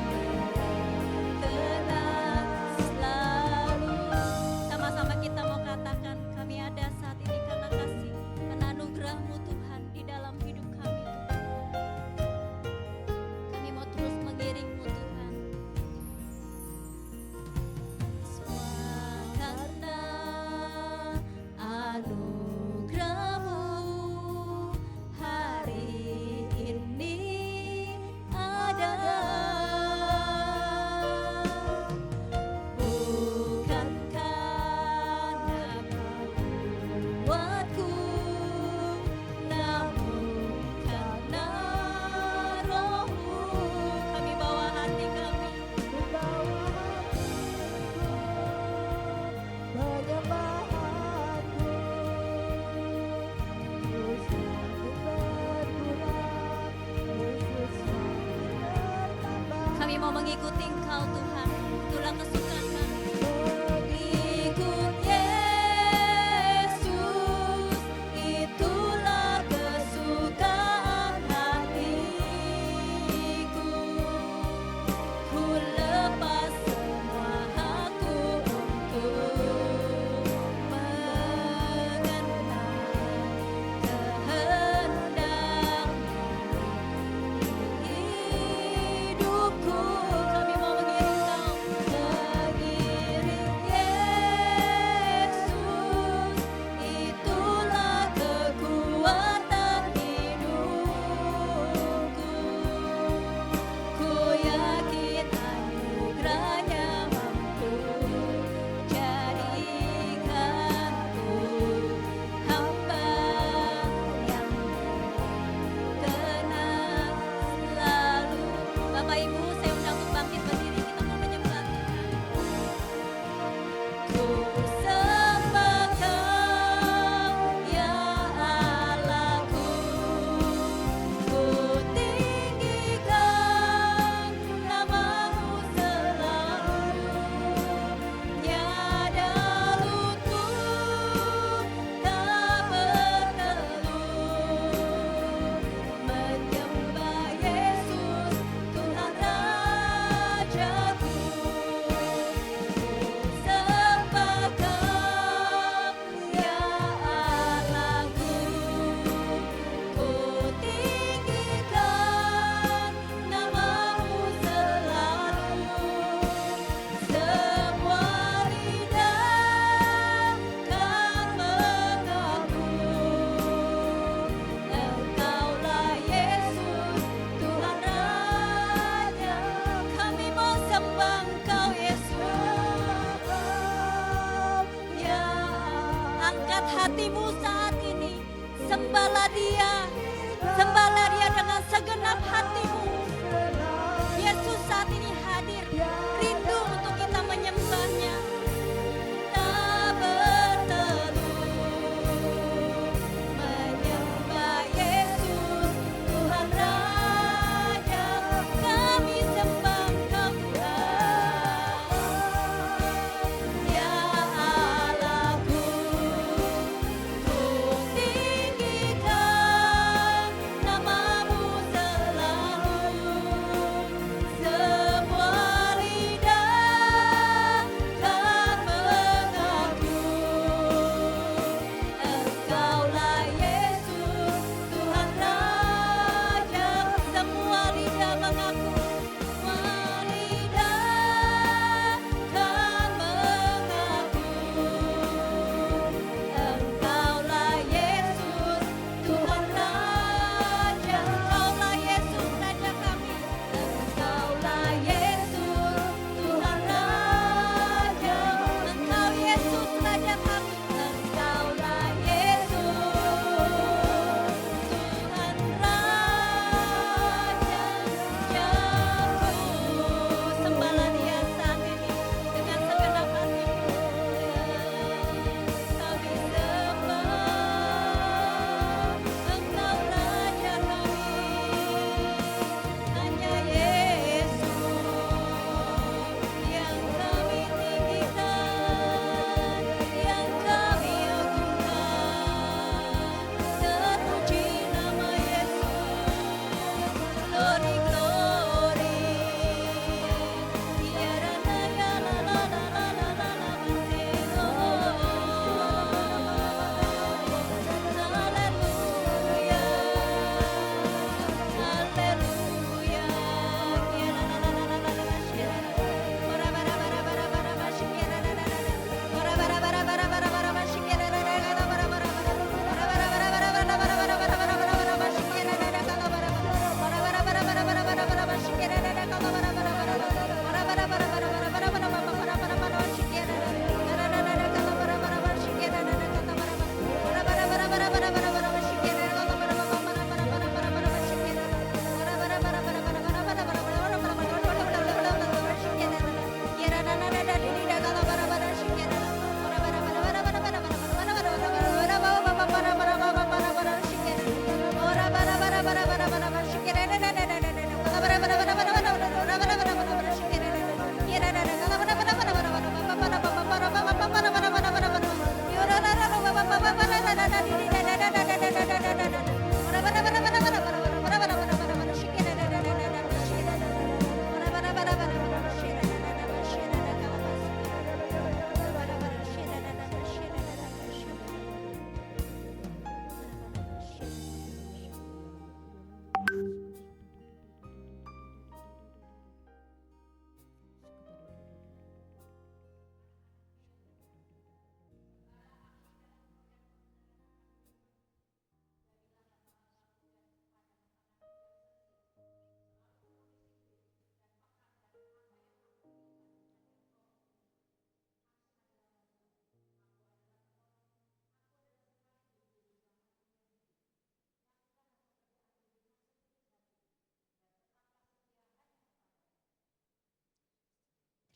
berkenan selalu. Sama-sama kita mau katakan, kami ada saat ini karena kasih, karena anugerah-Mu Tuhan di dalam hidup kami Tuhan. Kami mau terus mengiring-Mu Tuhan. Semua karena anugerah-Mu. Hari ini ada. Bukan karena kuatku, namun karena Roh-Mu. Kami bawa hati kami, penyembahanku terus makin berkurang, Yesus makin bertambah. kami mau mengikuti Engkau Tuhan. Itulah kesukaan kami. Mengikut Yesus, itulah kesukaan hatiku. Ku lepas semua aku untuk mengenal kehendak hidupku. Kami mau mengiring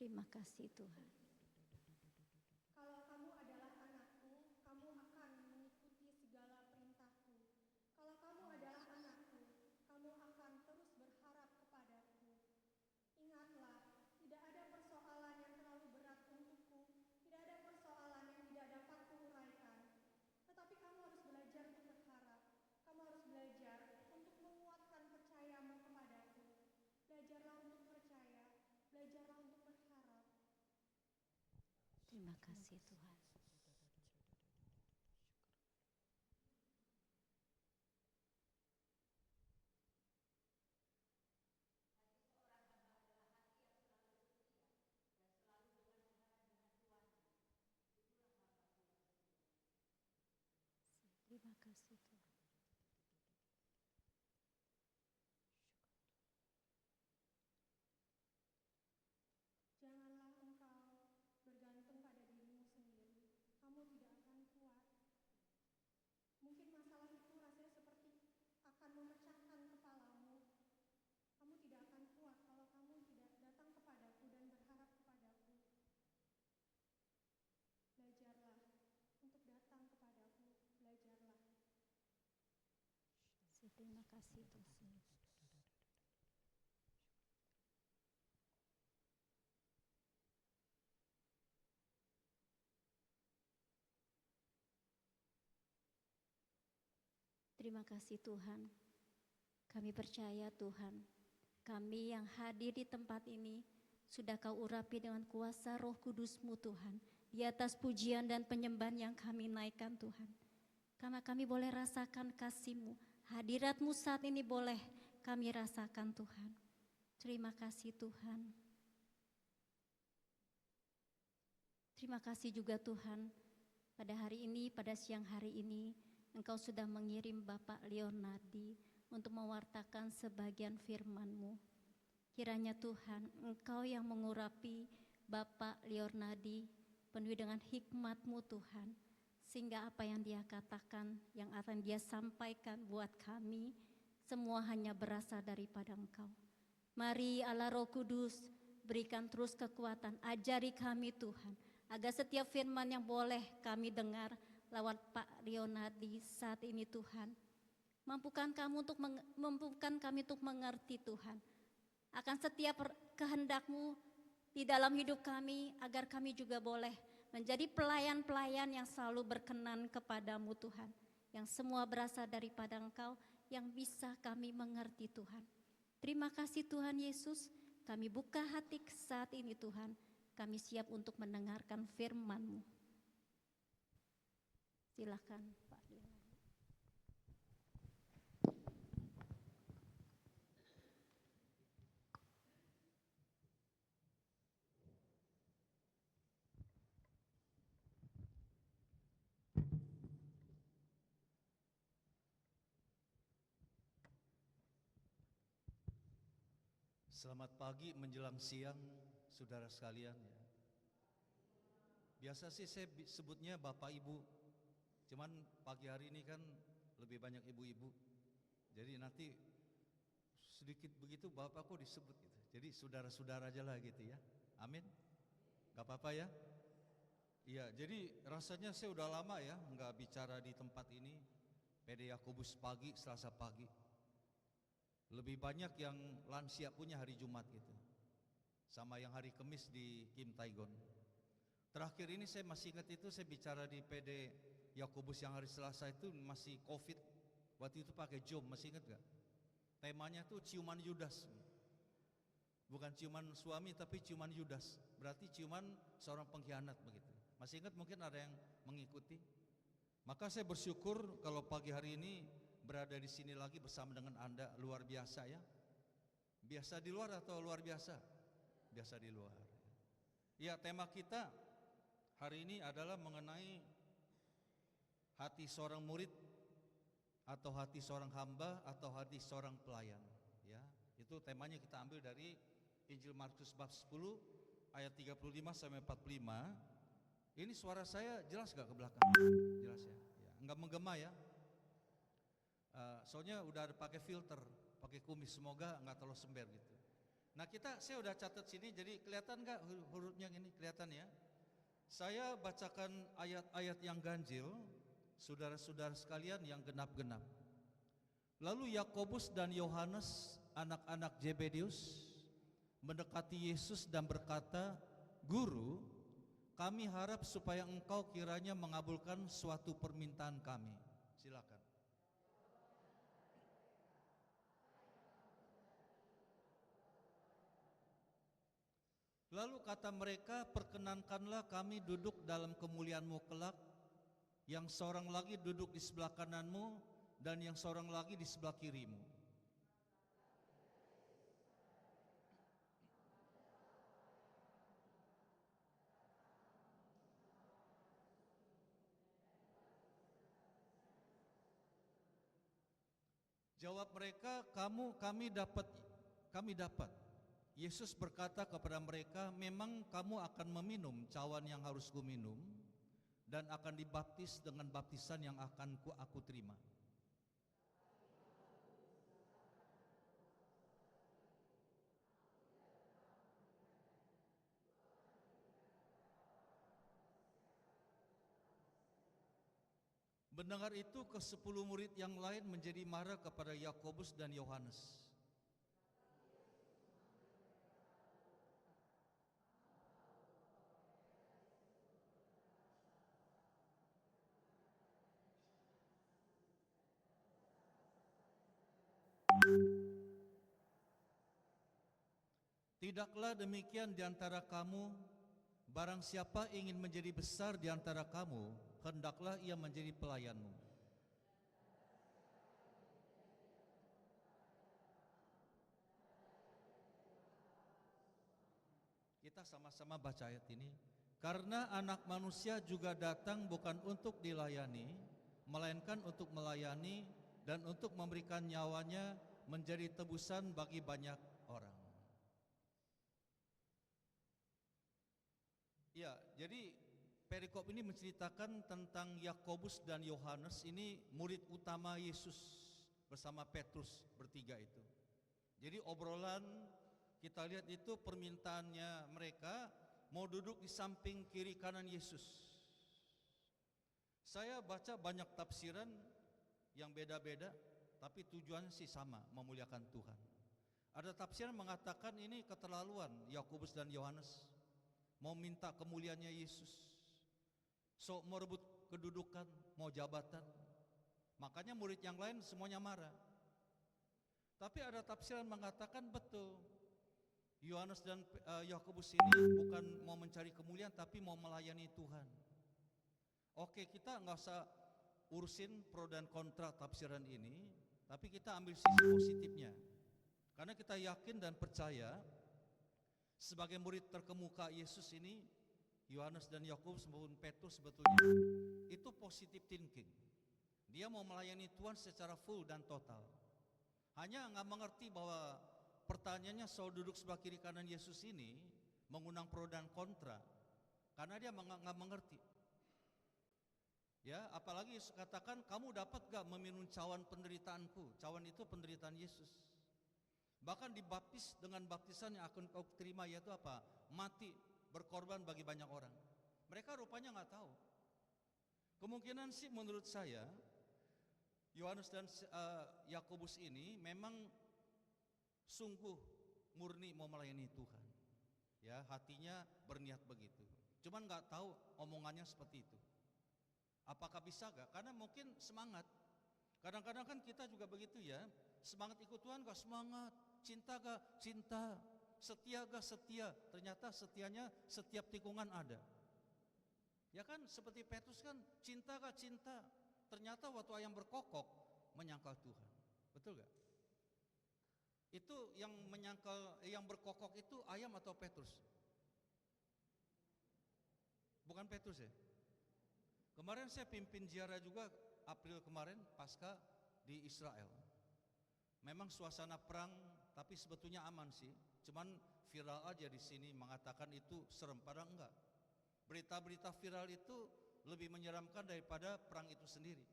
Terima kasih Tuhan. Kalau kamu adalah anakku, kamu akan mengikuti segala perintahku. Kalau kamu adalah anakku, kamu akan terus berharap kepadaku. Ingatlah, tidak ada persoalan yang terlalu berat untukku, tidak ada persoalan yang tidak dapat kuuraikan. Tetapi kamu harus belajar untuk berharap. Kamu harus belajar untuk menguatkan percayamu kepadaku. Belajarlah untuk percaya, belajarlah untuk berharap. Terima kasih Tuhan. Terima kasih Tuhan. Janganlah engkau bergantung pada dirimu sendiri. Kamu tidak akan kuat. Mungkin masalah itu rasanya seperti akan memecahkan kepalamu. Kamu tidak akan kuat kalau kamu tidak datang kepadaku dan berharap kepadaku. Belajarlah untuk datang kepadaku. Belajarlah. Terima kasih Tuhan. Terima kasih Tuhan. Kami percaya Tuhan, kami yang hadir di tempat ini sudah Kau urapi dengan kuasa Roh Kudus-Mu Tuhan. Di atas pujian dan penyembahan yang kami naikkan Tuhan. Karena kami boleh rasakan kasih-Mu, hadirat-Mu saat ini boleh kami rasakan Tuhan. Terima kasih Tuhan. Terima kasih juga Tuhan, pada hari ini, pada siang hari ini, Engkau sudah mengirim Bapak Leonardi untuk mewartakan sebagian firman-Mu. Kiranya Tuhan, Engkau yang mengurapi Bapak Leonardi penuh dengan hikmat-Mu Tuhan, sehingga apa yang dia katakan, yang akan dia sampaikan buat kami, semua hanya berasal daripada Engkau. Mari Allah Roh Kudus, berikan terus kekuatan, ajari kami Tuhan, agar setiap firman yang boleh kami dengar lewat Pak Leonardi saat ini Tuhan, mampukan kami untuk mengerti Tuhan, akan setiap kehendak-Mu di dalam hidup kami, agar kami juga boleh menjadi pelayan-pelayan yang selalu berkenan kepadamu Tuhan, yang semua berasal daripada Engkau, yang bisa kami mengerti Tuhan. Terima kasih Tuhan Yesus, kami buka hati saat ini Tuhan, kami siap untuk mendengarkan firman-Mu. Silakan Pak Leonardi. Selamat pagi menjelang siang, saudara sekalian. Biasa sih saya sebutnya Bapak Ibu, cuman pagi hari ini kan lebih banyak ibu-ibu. Jadi nanti sedikit begitu Bapak kok disebut gitu. Jadi saudara-saudara aja lah gitu ya. Amin. Gak apa-apa ya. Iya, jadi rasanya saya udah lama ya nggak bicara di tempat ini. PD Yakobus pagi, Selasa pagi. Lebih banyak yang lansia punya hari Jumat gitu. sama yang hari Kamis di Kim Taigon. Terakhir ini saya masih ingat itu, saya bicara di PD Yakobus yang hari Selasa itu masih COVID. Waktu itu pakai jom, masih ingat gak? Temanya tuh ciuman Yudas. Bukan ciuman suami tapi ciuman Yudas. Berarti ciuman seorang pengkhianat begitu. Masih ingat, mungkin ada yang mengikuti. Maka saya bersyukur kalau pagi hari ini berada di sini lagi bersama dengan Anda, luar biasa ya. Biasa di luar atau luar biasa? Biasa di luar. Ya, tema kita hari ini adalah mengenai hati seorang murid atau hati seorang hamba atau hati seorang pelayan. Ya, itu temanya kita ambil dari Injil Markus bab 10 ayat 35 sampai 45. Ini suara saya jelas gak ke belakang? Jelas ya? Ya, enggak menggema ya? Soalnya udah ada pakai filter, pakai kumis, semoga enggak terlalu sember gitu. Nah saya udah catat sini, jadi kelihatan gak hurufnya ini? Kelihatan ya? Saya bacakan ayat-ayat yang ganjil, saudara-saudara sekalian yang genap-genap. Lalu Yakobus dan Yohanes, anak-anak Zebedeus, mendekati Yesus dan berkata, "Guru, kami harap supaya engkau kiranya mengabulkan suatu permintaan kami." Silakan. Lalu kata mereka, "Perkenankanlah kami duduk dalam kemuliaan-Mu kelak, yang seorang lagi duduk di sebelah kananmu dan yang seorang lagi di sebelah kirimu." Jawab mereka, kami dapat. Yesus berkata kepada mereka, "Memang kamu akan meminum cawan yang harus kuminum, dan akan dibaptis dengan baptisan yang akan aku terima. Mendengar itu, ke-10 murid yang lain menjadi marah kepada Yakobus dan Yohanes. Tidaklah demikian di antara kamu, barang siapa ingin menjadi besar di antara kamu, hendaklah ia menjadi pelayanmu. Kita sama-sama baca ayat ini. Karena anak manusia juga datang bukan untuk dilayani, melainkan untuk melayani dan untuk memberikan nyawanya menjadi tebusan bagi banyak orang. Ya, jadi perikop ini menceritakan tentang Yakobus dan Yohanes, ini murid utama Yesus bersama Petrus bertiga itu. Jadi obrolan kita lihat itu permintaannya mereka mau duduk di samping kiri kanan Yesus. Saya baca banyak tafsiran yang beda-beda, tapi tujuannya sih sama, memuliakan Tuhan. Ada tafsiran mengatakan ini keterlaluan Yakobus dan Yohanes mau minta kemuliaannya Yesus, so mau rebut kedudukan, mau jabatan. Makanya murid yang lain semuanya marah. Tapi ada tafsiran mengatakan betul, Yohanes dan Yakobus ini bukan mau mencari kemuliaan, tapi mau melayani Tuhan. Oke, kita nggak usah urusin pro dan kontra tafsiran ini, tapi kita ambil sisi positifnya. Karena kita yakin dan percaya sebagai murid terkemuka Yesus ini, Yohanes dan Yakobus maupun Petrus sebetulnya itu positive thinking. Dia mau melayani Tuhan secara full dan total. Hanya nggak mengerti bahwa pertanyaannya soal duduk sebelah kiri kanan Yesus ini mengundang pro dan kontra, karena dia nggak mengerti. Ya, apalagi Yesus katakan, "Kamu dapat gak meminum cawan penderitaanku?" Cawan itu penderitaan Yesus. Bahkan dibaptis dengan baptisan yang akan kau terima, yaitu apa? Mati, berkorban bagi banyak orang. Mereka rupanya nggak tahu. Kemungkinan sih menurut saya Yohanes dan Yakobus ini memang sungguh murni mau melayani Tuhan. Ya, hatinya berniat begitu. Cuman nggak tahu omongannya seperti itu. Apakah bisa gak? Karena mungkin semangat. Kadang-kadang kan kita juga begitu ya. Semangat ikut Tuhan gak semangat. Cinta gak? Cinta. Setia gak? Setia. Ternyata setianya setiap tikungan ada. Ya kan seperti Petrus kan, cinta gak? Cinta. Ternyata waktu ayam berkokok menyangkal Tuhan. Betul gak? Itu yang menyangkal, yang berkokok itu ayam atau Petrus? Bukan Petrus ya? Kemarin saya pimpin ziarah juga April kemarin pasca di Israel. Memang suasana perang tapi sebetulnya aman sih. Cuman viral aja di sini mengatakan itu serem, padahal enggak. Berita-berita viral itu lebih menyeramkan daripada perang itu sendiri.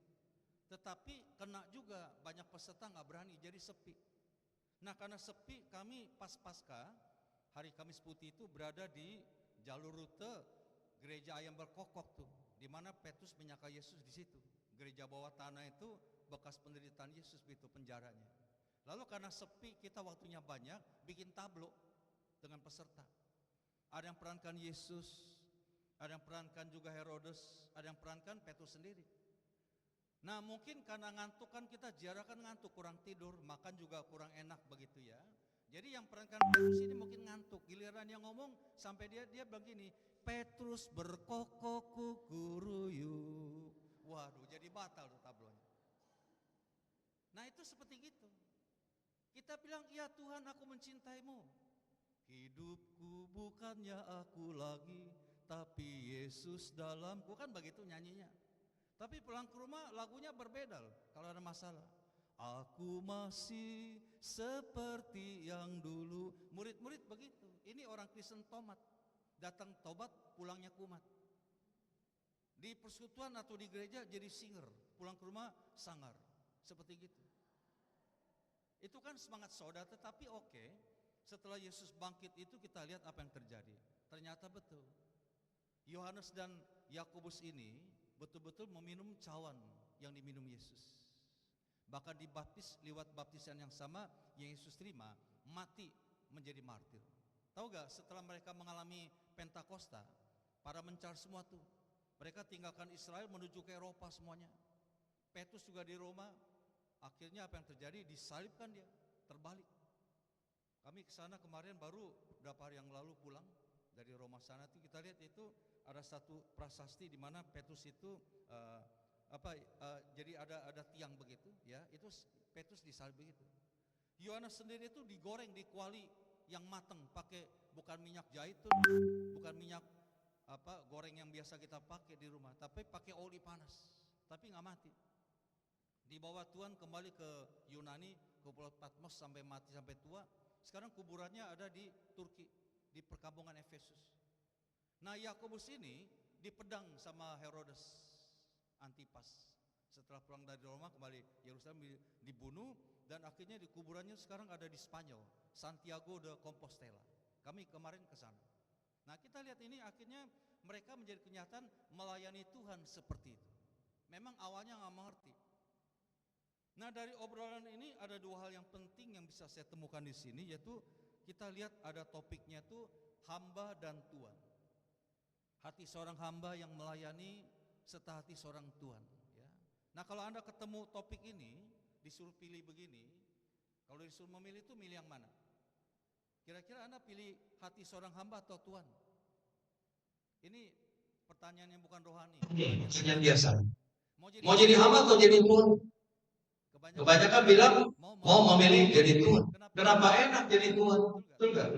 Tetapi kena juga banyak peserta nggak berani, jadi sepi. Nah karena sepi, kami pas pasca hari Kamis Putih itu berada di jalur rute gereja ayam berkokok tuh, di mana Petrus menyangkal Yesus di situ. Gereja bawah tanah itu bekas penderitaan Yesus begitu penjaranya. Lalu karena sepi, kita waktunya banyak, bikin tablo dengan peserta. Ada yang perankan Yesus, ada yang perankan juga Herodes, ada yang perankan Petrus sendiri. Nah mungkin karena ngantuk kan kita ziarah kan ngantuk, kurang tidur, makan juga kurang enak begitu ya. Jadi yang perankan Petrus ini mungkin ngantuk, giliran yang ngomong sampai dia begini, Petrus berkokok kukuruyuk. Waduh, jadi batal tuh tablonya. Nah itu seperti gitu. Kita bilang, ya Tuhan aku mencintaimu. Hidupku bukannya aku lagi, tapi Yesus dalamku, kan begitu nyanyinya. Tapi pulang ke rumah lagunya berbeda loh, kalau ada masalah. Aku masih seperti yang dulu. Murid-murid begitu. Ini orang Kristen tomat. Datang tobat, pulangnya kumat. Di persekutuan atau di gereja jadi singer, pulang ke rumah sangar. Seperti gitu. Itu kan semangat saudara, tetapi oke. Setelah Yesus bangkit itu kita lihat apa yang terjadi. Ternyata betul. Yohanes dan Yakobus ini betul-betul meminum cawan yang diminum Yesus. Bahkan dibaptis lewat baptisan yang sama yang Yesus terima, mati menjadi martir. Tahu gak, setelah mereka mengalami Pentakosta, para mencar semua tuh, mereka tinggalkan Israel menuju ke Eropa semuanya. Petrus juga di Roma. Akhirnya apa yang terjadi? Disalibkan dia, terbalik. Kami ke sana kemarin baru beberapa hari yang lalu pulang dari Roma sana tuh, kita lihat itu ada satu prasasti di mana Petrus itu jadi ada tiang begitu ya, itu Petrus disalib begitu. Yohanes sendiri itu digoreng di kuali yang matang, pakai bukan minyak zaitun, bukan minyak goreng yang biasa kita pakai di rumah, tapi pakai oli panas, tapi nggak mati. Dibawa Tuhan kembali ke Yunani, ke Pulau Patmos sampai mati sampai tua. Sekarang kuburannya ada di Turki, di perkampungan Efesus. Nah Yakobus ini dipedang sama Herodes Antipas. Setelah pulang dari Roma kembali Yerusalem dibunuh, dan akhirnya di kuburannya sekarang ada di Spanyol, Santiago de Compostela. Kami kemarin ke sana. Nah kita lihat ini akhirnya mereka menjadi kenyataan melayani Tuhan seperti itu. Memang awalnya nggak mengerti. Nah dari obrolan ini ada dua hal yang penting yang bisa saya temukan di sini, yaitu kita lihat ada topiknya tuh hamba dan Tuhan. Hati seorang hamba yang melayani serta hati seorang Tuhan. Ya. Nah kalau Anda ketemu topik ini, disuruh pilih begini, kalau disuruh memilih itu milih yang mana? Kira-kira Anda pilih hati seorang hamba atau Tuhan? Ini pertanyaan yang bukan rohani. Pertanyaan biasa. Mau jadi hamba atau jadi Tuhan? Kebanyakan bilang mau memilih jadi Tuhan. Kenapa enak jadi Tuhan? Betul nggak?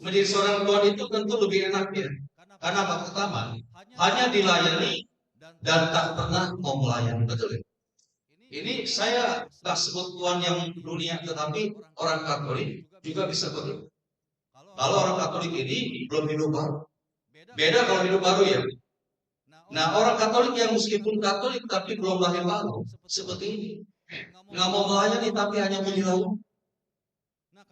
Menjadi seorang Tuhan itu tentu lebih enak ya. Karena pertama, hanya dilayani dan tak pernah mau melayani. Betul ya? Ini saya tak sebut Tuhan yang dunia, tetapi orang Katolik juga bisa begitu. Kalau orang Katolik ini belum hidup baru. Beda kalau hidup baru ya. Nah orang Katolik yang meskipun Katolik tapi belum lahir baru, seperti ini. Nggak mau melayani tapi hanya menyelamatkan.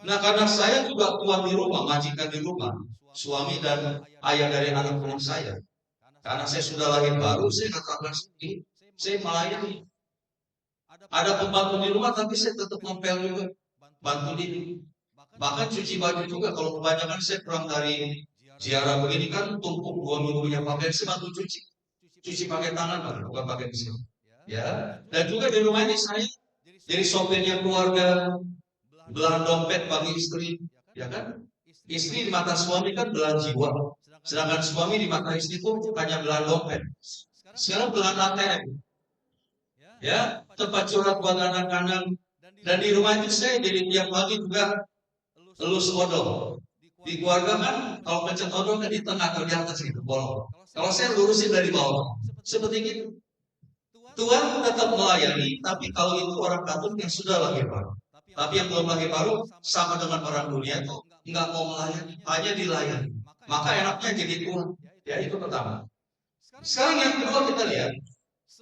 Nah karena saya juga tuan di rumah, majikan di rumah, suami dan ayah dari anak-anak saya. Karena saya sudah lahir baru, saya katakan ini, saya melayani. Ada pembantu di rumah tapi saya tetap ngepel juga, bantu dia. Bahkan cuci baju juga, kalau kebanyakan saya pulang dari ziarah begini kan tumpuk 2 minggu punya pakaian, saya bantu cuci. Cuci pakai tangan, bukan pakai mesin. Ya, dan juga di rumah ini saya jadi sopirnya keluarga, belahan dompet bagi istri, ya kan? Istri di mata suami kan belahan jiwa, sedangkan suami di mata istri itu hanya belahan dompet. Sekarang belahan ATM, ya, tempat curhat buat anak-anak. Dan di rumah itu saya jadi tiap pagi juga elus odol. Di keluarga kan kalau pencet odol kan di tengah atau di atas gitu, bolong. Kalau saya lurusin dari bawah, seperti itu. Tuhan tetap melayani, tapi kalau itu orang Katolik yang sudah lahir baru. Tapi yang belum lahir baru, sama dengan orang dunia itu, nggak mau melayani, hanya dilayani. Maka enaknya jadi Tuhan. Ya, itu pertama. Sekarang yang kedua kita lihat,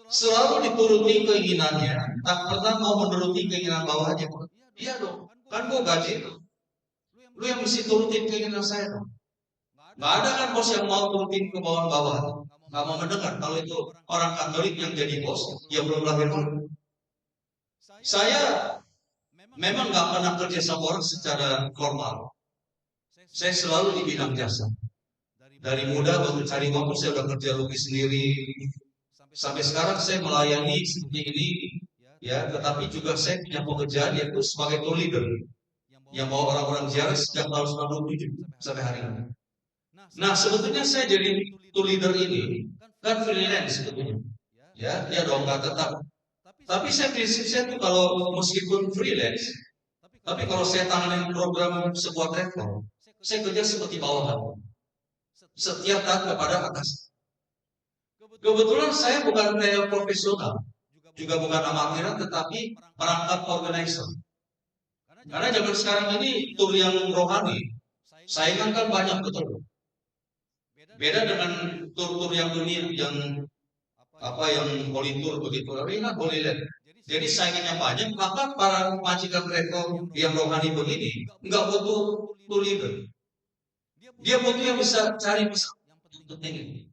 selalu dituruti keinginannya, tak pernah mau menuruti keinginan bawahnya. Iya dong, kan gue gaji itu. Lu yang mesti turutin keinginan saya dong. Nggak ada kan bos yang mau turutin ke bawah-bawah. Nggak mau mendengar. Kalau itu orang Katolik yang jadi bos, yang belum lahir baru. Saya memang nggak pernah kerja sama orang secara formal. Saya selalu di bidang jasa. Dari muda waktu cari waktu saya udah kerja lukis sendiri. Sampai sekarang saya melayani seperti ini, ya. Tetapi juga saya punya pekerjaan yaitu sebagai tour leader yang bawa orang-orang ziarah sejak tahun 97 sampai hari ini. Nah, sebetulnya saya jadi tour leader ini kan freelance sebetulnya. Ya, dia dong nggak tetap. Tapi saya prinsip saya tuh kalau meskipun freelance, tapi kalau saya tangani program sebuah travel, saya kerja seperti bawahan. Setiap taat kepada atas. Kebetulan saya bukan TL profesional, juga bukan amatiran, tetapi perangkat organizer. Karena zaman sekarang ini tur yang rohani, saingan kan banyak betul. Beda dengan tur-tur yang dunia, yang politur begitu, tapi nggak boleh lihat. Jadi saingannya banyak, maka para majikan travel yang rohani begini nggak butuh tour leader. Dia butuh yang bisa cari pesan penting.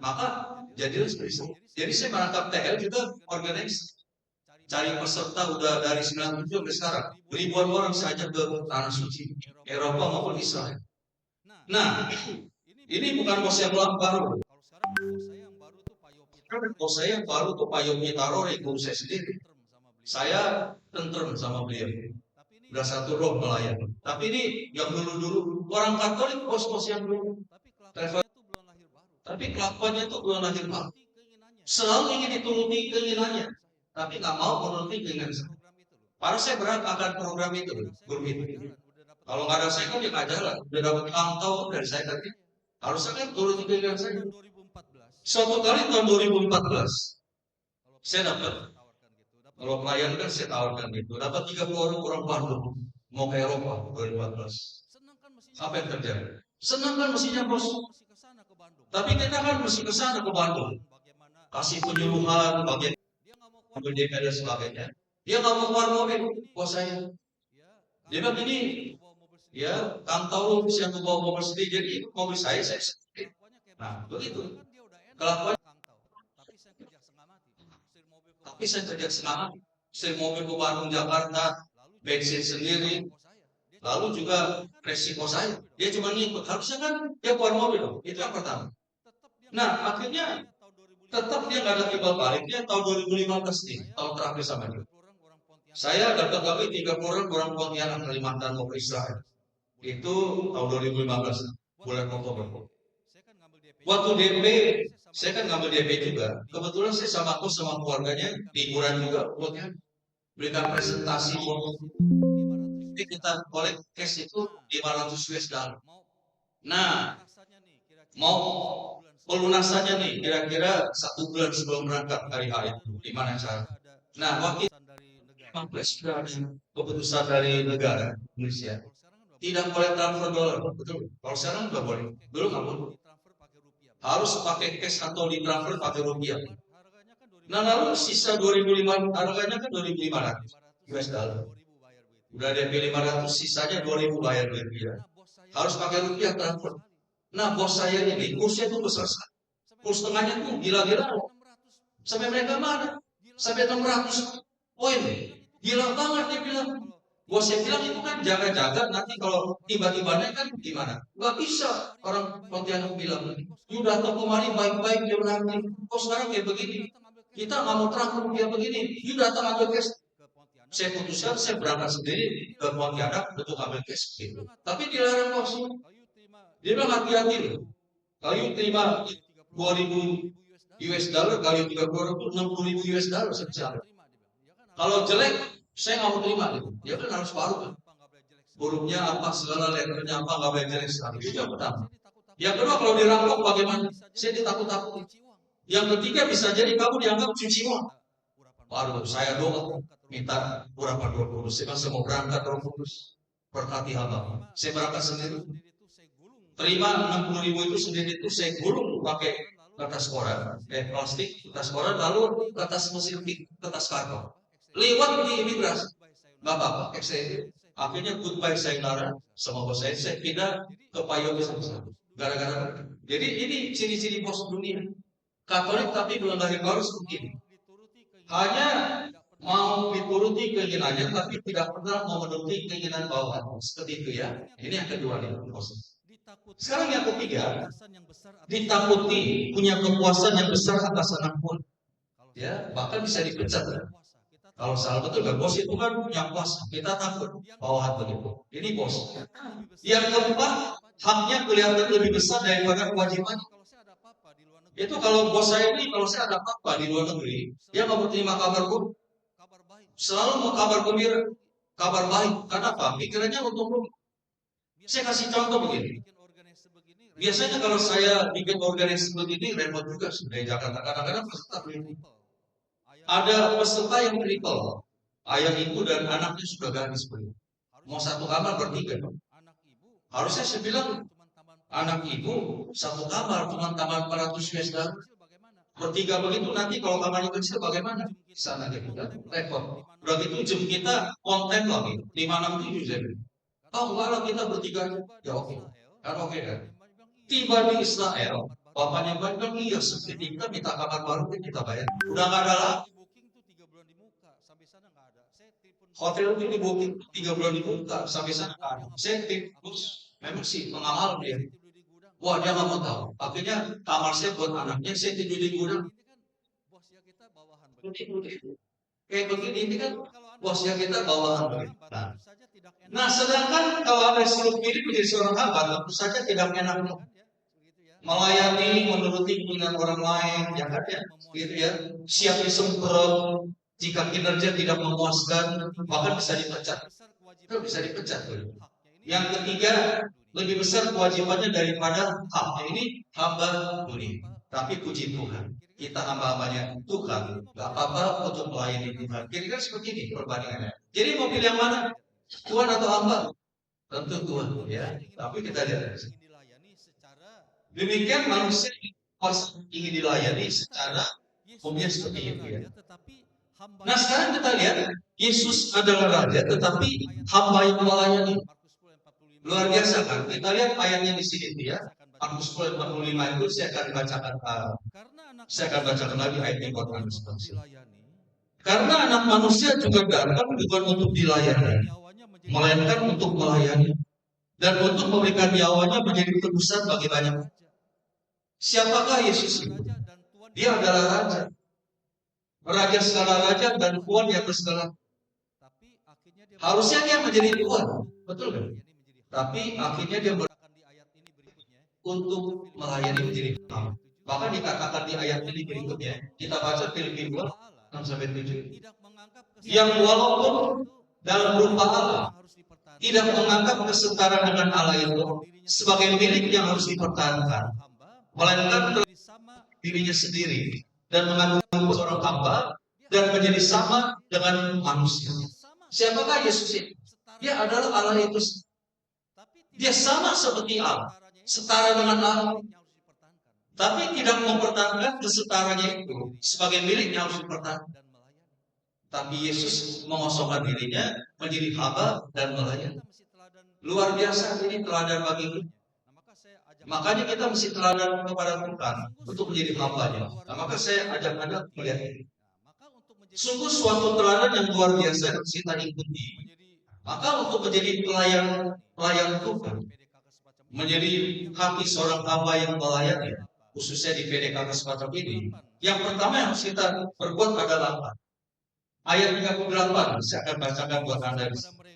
Maka jadilah seperti itu. Jadi saya merangkap TL juga organizer. Cari peserta udah dari 97 sampai sekarang. Ribuan orang saya ajak ke tanah suci, Eropa maupun Israel. Nah, ini bukan bos yang baru. Bos saya yang baru tuh Pak Yogi Taro, guru saya sendiri. Saya tentrem sama beliau. Udah satu roh melayani. Tapi ini yang dulu-dulu orang Katolik bos-bos yang dulu. Tapi kelakuannya itu belum lahir baru. Selalu ingin dituruti keinginannya, tapi nggak mau menuruti keinginan saya. Padahal saya berat akan program itu, grup itu. Kalau nggak ada saya kan ya nggak jalan. Udah dapat angkau dari saya tadi. Harusnya kan turuti keinginan saya. Suatu kali tahun 2014, saya dapat, kalau pelayan kan saya tawarkan gitu, dapat 30 orang Bandung mau ke Eropa 2014. Apa yang terjadi? Senang kan mestinya bos. Tapi kita kan mesti ke sana ke Bandung. Kasih penyuluhan, bagian DP dan sebagainya. Dia nggak mau keluar mobil, bos saya. Dia bilang ini, ya, Kang tahu bisa bawa mobil sendiri, jadi mobil saya sendiri. Nah, begitu. Kelakuan. Tapi saya kerja setengah mati. Saya mobil ke Bandung, Jakarta, bensin sendiri. Lalu juga resiko saya. Dia cuma ngikut. Harusnya kan dia keluar mobil dong. Itu yang pertama. Nah, akhirnya tetap dia nggak ada timbal balik. Dia tahun 2015 nih, tahun terakhir sama dia. Saya dapat lagi 3 orang Pontianak Kalimantan mau ke Israel. Itu tahun 2015, bulan Oktober. Waktu DP, saya kan ngambil DP juga. Kebetulan saya sama aku sama keluarganya liburan juga, buatnya berikan presentasi. Jadi kita kolek cash itu 500 US dollar. Nah, mau pelunasannya nih kira-kira 1 bulan sebelum berangkat hari hari di mana saya. Nah, waktu itu sudah ada keputusan dari negara Indonesia tidak boleh transfer dolar, betul. Kalau sekarang nggak boleh, dulu nggak boleh. Harus pakai cash atau ditransfer pakai rupiah. Nah, lalu sisa 2.500, harganya kan 2.500 US dollar. Udah DP 500, sisanya 2.000 bayar rupiah. Harus pakai rupiah transfer. Nah, bos saya ini kursnya tuh besar sekali. Kurs tengahnya tuh gila-gila. Sampai mereka mana? Sampai 600 poin. Gila banget dia bilang. Bos saya bilang itu kan jaga-jaga, nanti kalau tiba-tiba naik kan gimana? Nggak bisa. Orang Pontianak bilang, you datang kemari baik-baik dia nanti. Kok sekarang kayak begini? Kita nggak mau terang dia begini. You datang ambil cash. Saya putuskan saya berangkat sendiri ke Pontianak untuk ambil cash. Gitu. Tapi dilarang bos. Dia bilang hati-hati loh. Kalau you terima 2.000 US dollar kali 30 itu 60.000 US dollar setiap. Kalau jelek saya nggak mau terima gitu. Dia kan harus baru kan. Hurufnya apa, segala letternya apa, nggak boleh jelek sekali. Itu yang pertama. Yang kedua, kalau dirampok bagaimana? Saya ditakut-takuti. Yang ketiga, bisa jadi kamu dianggap cuci uang. Baru saya doa, minta berapa 20. Saya mau berangkat 20. Berkati hamba. Saya berangkat sendiri. Terima 60.000 itu sendiri itu saya gulung pakai kertas koran, plastik, kertas koran, lalu kertas mesin kertas karton. Lewat di imigrasi, nggak apa-apa, akhirnya goodbye sayonara sama bos saya pindah ke Payo Besar. Gara-gara, jadi ini ciri-ciri bos dunia. Katolik tapi melanggar baru seperti ini. Hanya mau dituruti keinginannya, tapi tidak pernah mau menuruti keinginan bawahan. Seperti itu ya. Ini yang kedua nih, bos. Sekarang yang ketiga, ditakuti, punya kepuasan yang besar atas anak pun. Ya, bahkan bisa dipecat. Ya. Kalau salah betul kan, bos itu kan yang kuasa. Kita takut bawahan begitu. Ini bos. Yang keempat, haknya kelihatan lebih besar daripada kewajibannya. Itu kalau bos saya ini, kalau saya ada apa di luar negeri, dia nggak mau terima kabar buruk. Selalu mau kabar gembira, kabar baik. Kenapa? Pikirannya untuk rumah. Saya kasih contoh begini. Biasanya kalau saya bikin organisasi begini, repot juga dari Jakarta. Kadang-kadang peserta begini. Ada peserta yang triple, ayah ibu dan anaknya sudah gadis begini. Mau satu kamar bertiga. Harusnya saya bilang, anak ibu satu kamar cuma tambah 400 US dollar. Bertiga begitu nanti kalau kamarnya kecil bagaimana? Di sana gitu kan, repot. Udah gitu jam kita konten lagi, 567 jadi. Oh enggak lah kita bertiga, ya oke. Kan oke kan? Tiba di Israel, bapaknya bilang, iya seperti kita minta kamar baru kita bayar. Udah nggak ada lagi. Hotel itu di booking 3 bulan dibuka sampai sana kan. Saya terus memang sih pengamal dia. Wah dia nggak mau tahu. Akhirnya kamar saya buat anaknya saya tidur di gudang. Kayak begini ini kan bosnya kita bawahan. Nah sedangkan kalau ada suruh pilih menjadi seorang hamba tentu saja tidak enak. Melayani, menuruti keinginan orang lain, ya kan ya, gitu ya. Siap disemprot. Jika kinerja tidak memuaskan, bahkan bisa dipecat. Itu bisa dipecat. Yang ketiga, lebih besar kewajibannya daripada haknya. Ini hamba dunia. Tapi puji Tuhan, kita hamba-hambanya Tuhan, gak apa-apa untuk melayani Tuhan. Kira-kira seperti ini perbandingannya. Jadi mau pilih yang mana? Tuhan atau hamba? Tentu Tuhan, ya. Tapi kita lihat. Demikian manusia ingin dilayani secara umumnya seperti itu ya. Nah sekarang kita lihat Yesus adalah Raja tetapi hamba yang melayani. Luar biasa kan? Kita lihat ayatnya di sini ya. Markus 10:45 itu saya akan bacakan lagi ayat yang Quran. Karena anak manusia juga datang bukan untuk dilayani, melainkan untuk melayani dan untuk memberikan nyawanya menjadi tebusan bagi banyak. Siapakah Yesus itu? Dia adalah Raja. Raja segala raja dan Tuhan yang segala. Harusnya dia menjadi Tuhan, betul kan? Tapi akhirnya dia untuk melayani menjadi Tuhan. Bahkan dikatakan di ayat ini berikutnya, kita baca Filipi 2:6-7. Yang walaupun dalam rupa Allah tidak menganggap kesetaraan dengan Allah itu sebagai milik yang harus dipertahankan, melainkan dirinya sendiri dan mengandung seorang hamba dan menjadi sama dengan manusia. Siapakah Yesus ini? Dia adalah Allah itu. Dia sama seperti Allah, setara dengan Allah. Tapi tidak mempertahankan kesetaranya itu sebagai milik yang harus dipertahankan. Tapi Yesus mengosongkan dirinya menjadi hamba dan melayani. Luar biasa ini teladan bagi kita. Makanya kita mesti teladan kepada Tuhan untuk menjadi hamba-Nya. Nah, maka saya ajak Anda melihat ini. Sungguh suatu teladan yang luar biasa yang harus kita ikuti. Maka untuk menjadi pelayan Tuhan, menjadi hati seorang hamba yang melayani, khususnya di PDK Kesempatan ini, yang pertama yang harus kita perbuat adalah apa? Ayat 38, saya akan bacakan buat Anda di sini.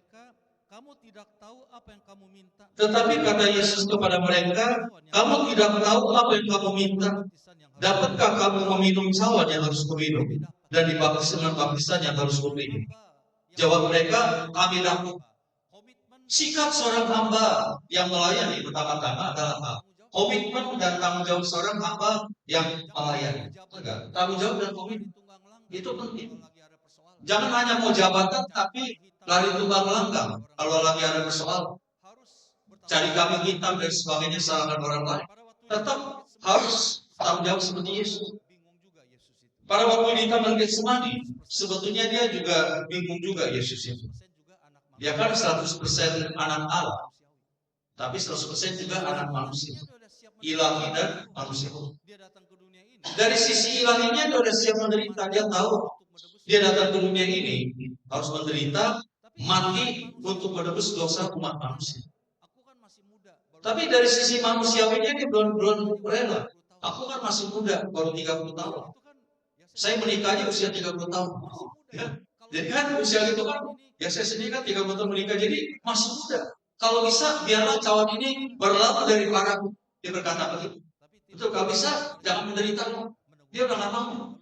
Kamu tidak tahu apa yang kamu minta. Tetapi kata Yesus kepada mereka, kamu tidak tahu apa yang kamu minta. Dapatkah kamu meminum cawan yang harus kuminum dan dibaptis dengan baptisan yang harus kuminum? Jawab mereka, kami dapat. Sikap seorang hamba yang melayani pertama-tama adalah komitmen dan tanggung jawab seorang hamba yang melayani. Tanggung jawab dan komitmen itu penting. Jangan hanya mau jabatan tapi lari tunggang langgang. Kalau lagi ada persoalan, cari kambing hitam dan sebagainya, salahkan orang lain. Tetap harus tanggung jawab seperti Yesus. Pada waktu di Taman Getsemani, sebetulnya dia juga bingung juga Yesus itu. Dia kan 100% anak Allah, tapi 100% juga anak manusia. Ilahi dan manusia. Dari sisi ilahinya dia sudah siap menderita. Dia tahu dia datang ke dunia ini harus menderita, mati untuk menebus dosa umat manusia. Tapi dari sisi manusiawinya dia belum rela. Aku kan masih muda, baru 30 tahun. Saya menikahnya usia 30 tahun. Ya. Jadi kan usia itu kan, ya saya sendiri kan 30 tahun menikah, jadi masih muda. Kalau bisa, biarlah cawan ini berlalu dari parahku. Dia berkata begitu. Itu kalau bisa, jangan menderita. Dia udah gak mau.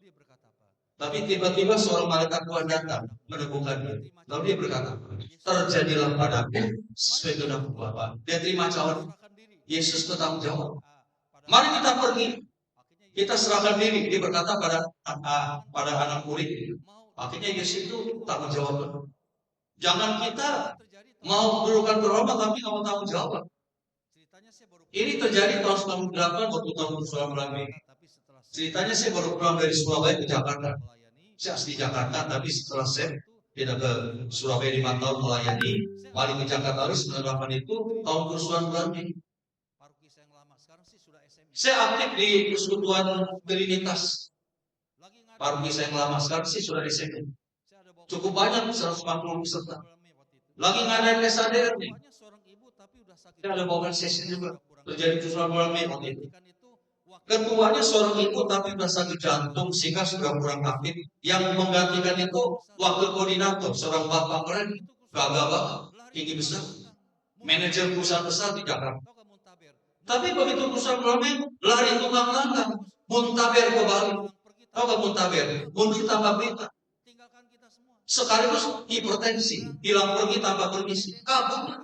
Tapi tiba-tiba seorang malaikat Tuhan datang meneguhkan dia. Lalu dia berkata, terjadilah padaku sesuai kehendak Bapa. Dia terima cawan. Yesus bertanggung jawab. Mari kita pergi. Kita serahkan diri. Dia berkata pada anak murid. Akhirnya Yesus itu tanggung jawab. Jangan kita mau berikan terhormat tapi nggak mau tanggung jawab. Ini terjadi tahun 98 waktu tahun Surabaya. Ceritanya saya baru pulang dari Surabaya ke Jakarta. Saya asli Jakarta, tapi setelah saya pindah ke Surabaya 5 tahun melayani, balik ke Jakarta harus 98 itu tahun kerusuhan Belanda. Saya aktif di persekutuan Trinitas. Paroki saya yang lama, sekarang sih sudah SMP. Cukup banyak, 140 peserta. Lagi ngadain SADR nih. Kita ada bawakan sesi juga. Terjadi kerusuhan Belanda waktu itu. Ketuanya seorang ibu tapi udah sakit jantung sehingga sudah kurang aktif. Yang menggantikan itu wakil koordinator, seorang bapak keren, gagah, tinggi besar, manajer perusahaan besar di Jakarta. Tapi begitu perusahaan Belanda lari tunggang langgang, muntaber ke Bali. Tahu gak muntaber? Mundur tanpa berita. Sekaligus hipertensi, hilang pergi tanpa permisi, kabur.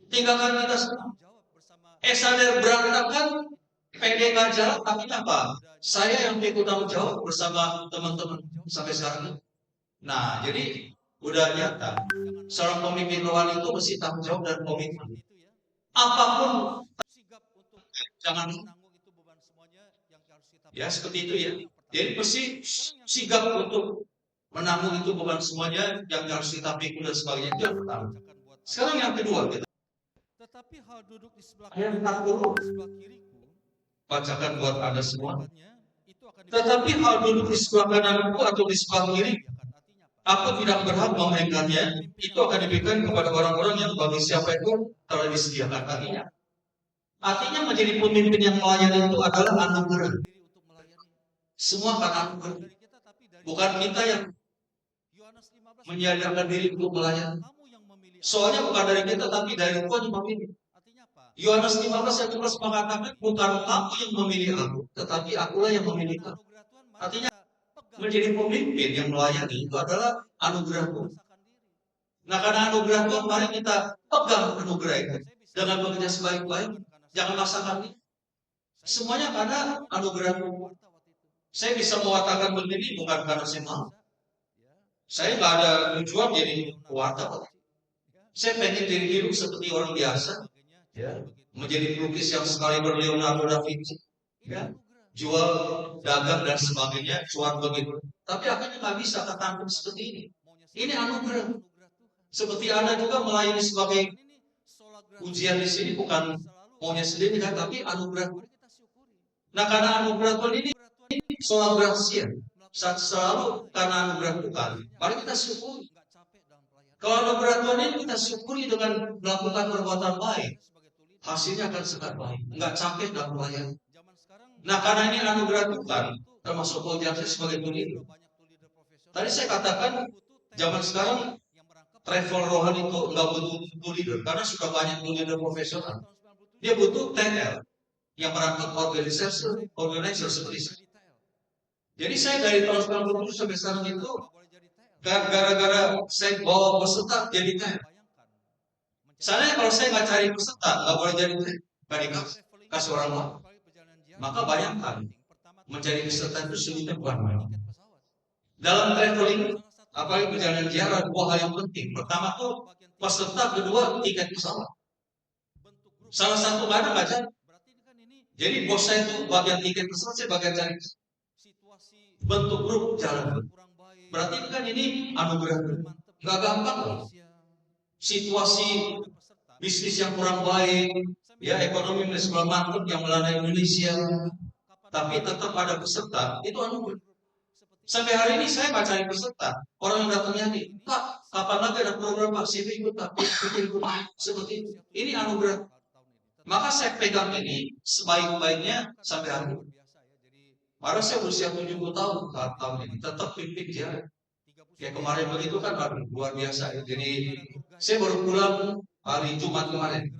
Tinggalkan kita semua. SADR berantakan. PDK jalan, tapi apa? Saya yang ikut tanggung jawab bersama teman-teman sampai sekarang. Nah, jadi udah nyata. Seorang pemimpin rohani itu mesti tanggung jawab dan komitmen. Apapun, jangan. Ya seperti itu ya. Jadi mesti sigap untuk menanggung itu beban semuanya yang harus kita pikul dan sebagainya. Itu yang pertama. Sekarang yang kedua, kita. Tetapi hal duduk di sebelah Ayat 40. kiriku, Bacakan buat Anda semua. Tetapi hal duduk di sebelah kananku atau di sebelah kiri, aku tidak berhak memainkannya. Itu akan diberikan kepada orang-orang yang bagi siapa itu telah disediakan baginya. Artinya menjadi pemimpin yang melayani itu adalah anugerah. Semua karena anugerah. Bukan kita yang menyediakan diri untuk melayani. Soalnya bukan dari kita, tapi dari Tuhan yang memilih. Yohanes 15 ayat 11 mengatakan, bukan kamu yang memilih aku, tetapi akulah yang memilih kamu. Artinya, menjadi pemimpin yang melayani itu adalah anugerah Tuhan. Nah, karena anugerah Tuhan, mari kita pegang anugerah itu dengan bekerja sebaik-baik. Jangan maksakan ini. Semuanya karena anugerah Tuhan. Saya bisa mengatakan begini bukan karena saya mau. Saya nggak ada tujuan jadi wartawan. Saya pengen jadi hidup seperti orang biasa. Ya, menjadi pelukis yang sekali Leonardo da Vinci, ya, jual, dagang dan sebagainya, cuan begitu. Tapi akhirnya nggak bisa ketangkep seperti ini. Ini anugerah. Seperti Anda juga melayani sebagai ujian di sini bukan maunya sendiri kan, tapi anugerah. Nah, karena anugerah Tuhan ini soal rahasia. Selalu karena anugerah Tuhan. Mari kita syukuri. Kalau anugerah Tuhan ini kita syukuri dengan melakukan perbuatan baik, hasilnya akan sangat baik. Enggak capek dalam pelayanan. Nah, karena ini anugerah Tuhan, termasuk saya sebagai tulider. Tadi saya katakan, zaman sekarang travel rohani itu enggak butuh tulider, karena sudah banyak tulider profesional. Dia butuh TL yang merangkap organizer seperti saya. Jadi saya dari tahun 97 sampai sekarang itu gara-gara saya bawa peserta jadi TL. Soalnya kalau saya nggak cari peserta, nggak boleh jadi TL. Nggak kasih orang lain. Maka bayangkan, menjadi peserta itu sulitnya bukan main. Dalam traveling, apalagi perjalanan ziarah, dua hal yang penting. Pertama tuh peserta, kedua tiket pesawat. Salah satu nggak ada nggak cari. Jadi bos saya itu bagian tiket pesawat, saya bagian cari. Bentuk grup jalan. Berarti kan ini anugerah. Nggak gampang loh. Situasi bisnis yang kurang baik, ya ekonomi segala macam yang melanda Indonesia, tapi tetap ada peserta, itu anugerah. Sampai hari ini saya nggak cari peserta. Orang yang datangnya nih, Pak, kapan lagi ada program Pak CV ikut tak? Seperti itu. Ini anugerah. Maka saya pegang ini sebaik-baiknya sampai hari ini. Padahal saya berusia 70 tahun ini, tetap pimpin dia. Kayak kemarin begitu kan luar biasa. Jadi saya baru pulang hari Jumat kemarin.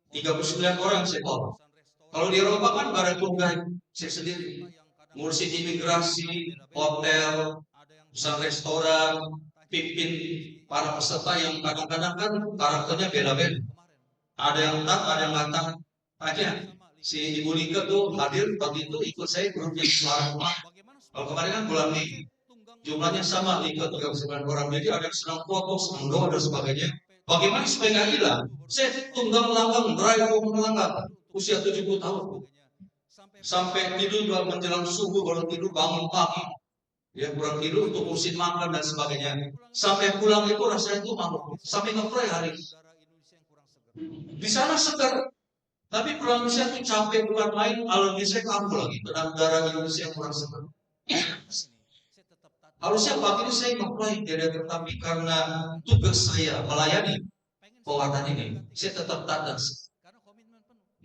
39 orang saya bawa. Kalau di Eropa kan pada tunggal saya sendiri. Ngurusin imigrasi, hotel, usaha restoran, pimpin para peserta yang kadang-kadang kan karakternya beda-beda. Ada yang tak, ada yang nggak tak. Aja si Ibu Lika tuh hadir waktu itu ikut saya grupnya Suara Rumah. Kalau kemarin kan bulan Mei, jumlahnya sama Lika 39 orang. Jadi ada yang senang foto, senang doa dan sebagainya. Bagaimana supaya nggak hilang? Saya tunggang langgang, drive melanggang, usia 70 tahun. Sampai tidur menjelang subuh, baru tidur bangun pagi. Ya kurang tidur untuk urusin makan dan sebagainya. Sampai pulang itu rasanya itu mabuk. Sampai ngepray hari. Di sana segar. Tapi pulang Indonesia itu capek bukan main. Kalau Indonesia kamu lagi. Darah Indonesia yang kurang segar. Harusnya pagi ini saya ngepray. Tapi karena tugas saya melayani pewartaan ini, saya tetap datang.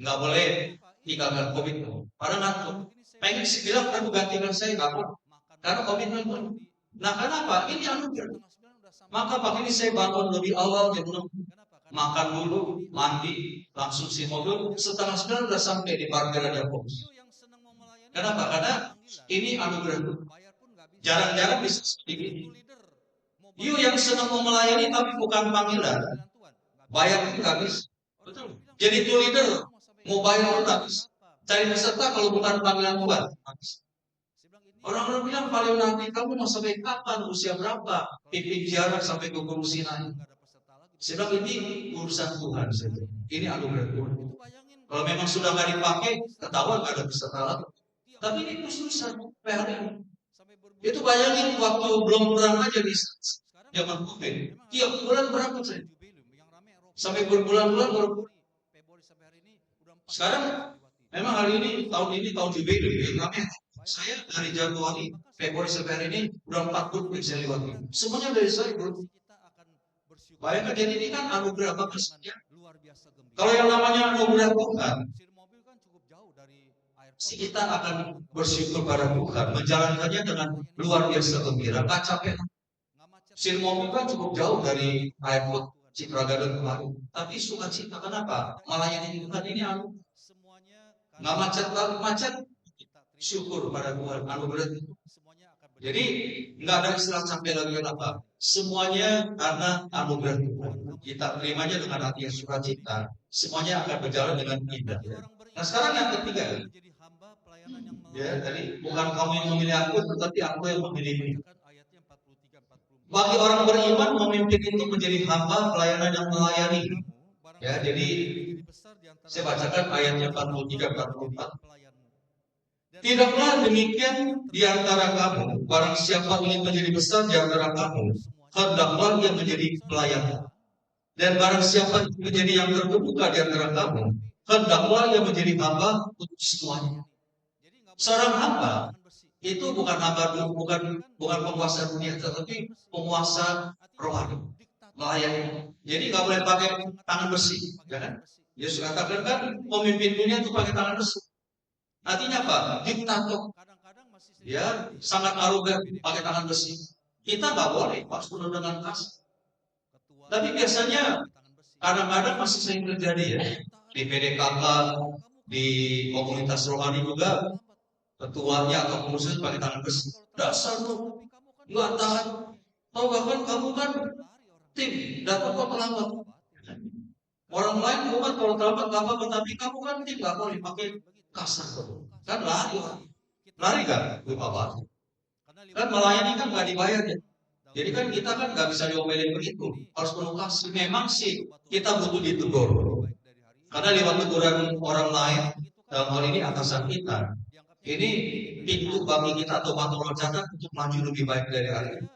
Nggak boleh tinggalkan komitmen. Padahal ngantuk. Pengen sih bilang kan gantikan saya nggak boleh. Karena komitmen pun. Nah kenapa? Ini anugerah. Maka pagi ini saya bangun lebih awal jam 6. Makan dulu, mandi, langsung si mobil. Setengah 9 sudah sampai di parkiran Yakobus. Kenapa? Karena ini anugerah. Jarang-jarang bisa seperti ini. You yang senang mau melayani tapi bukan panggilan, bayar pun nggak bisa. Betul. Jadi itu leader, mau bayar pun nggak bisa. Cari peserta kalau bukan panggilan Tuhan, nggak bisa. Orang-orang bilang paling nanti kamu mau sampai kapan, usia berapa, pimpin ziarah sampai ke Gunung Sinai. Saya bilang ini urusan Tuhan. Ini anugerah Tuhan. Kalau memang sudah nggak dipakai, ketahuan nggak ada peserta lagi. Tapi ini khususan PR ini. Itu bayangin waktu belum perang aja di zaman COVID. Tiap bulan berapa saya? Sampai berbulan-bulan baru. Sekarang memang hari ini tahun jubilee yang ramai. Saya dari Januari, Februari sampai hari ini udah 4 grup yang saya lewati. Semuanya dari saya bro. Bayangkan jadi ini kan anugerah bagus ya. Kalau yang namanya anugerah Tuhan, kita akan bersyukur pada Tuhan, menjalankannya dengan luar biasa gembira, nggak capek. Sir mobil kan cukup jauh dari airport Cipraga kemarin, tapi suka cita. Kenapa? Melayani Tuhan ini nggak macet, syukur pada Tuhan, anugerah itu. Jadi nggak ada istilah sampai lagi apa. Semuanya karena anugerah Tuhan. Kita terimanya dengan hati yang sukacita. Semuanya akan berjalan dengan indah. Ya. Nah sekarang yang ketiga, ya tadi bukan kamu yang memilih aku, tetapi aku yang memilihmu. Bagi orang beriman, memimpin itu menjadi hamba pelayanan yang melayani. Ya, jadi saya bacakan ayatnya 43-44. Tidaklah demikian di antara kamu, barang siapa ingin menjadi besar di antara kamu, hendaklah ia menjadi pelayan. Dan barang siapa menjadi yang terkemuka di antara kamu, hendaklah ia menjadi hamba untuk semuanya. Seorang hamba itu bukan hamba, bukan penguasa dunia, tetapi penguasa rohani. melayani. Jadi nggak boleh pakai tangan besi, ya kan? Yesus katakan kan pemimpin dunia itu pakai tangan besi. Artinya apa? Diktator. Ya, sangat arogan pakai tangan besi. Kita nggak boleh, harus penuh dengan kasar. Tapi biasanya kadang-kadang masih sering terjadi ya di PDKK, di komunitas rohani juga ketuanya atau pengurusnya pakai tangan besi. Dasar tuh, nggak tahan. Tahu bahkan kamu kan tim, datang kok terlambat. Orang lain bukan kalau terlambat nggak apa-apa, tapi kamu kan tim nggak boleh pakai kasar tuh. Kan lari kan, Bapak. Kan melayani kan nggak dibayar ya. Jadi kan kita kan nggak bisa diomelin begitu, harus penuh kasih. Memang sih kita butuh ditegur. Karena lewat teguran orang lain, dalam hal ini atasan kita, ini pintu bagi kita atau batu loncatan untuk maju lebih baik dari hari ini.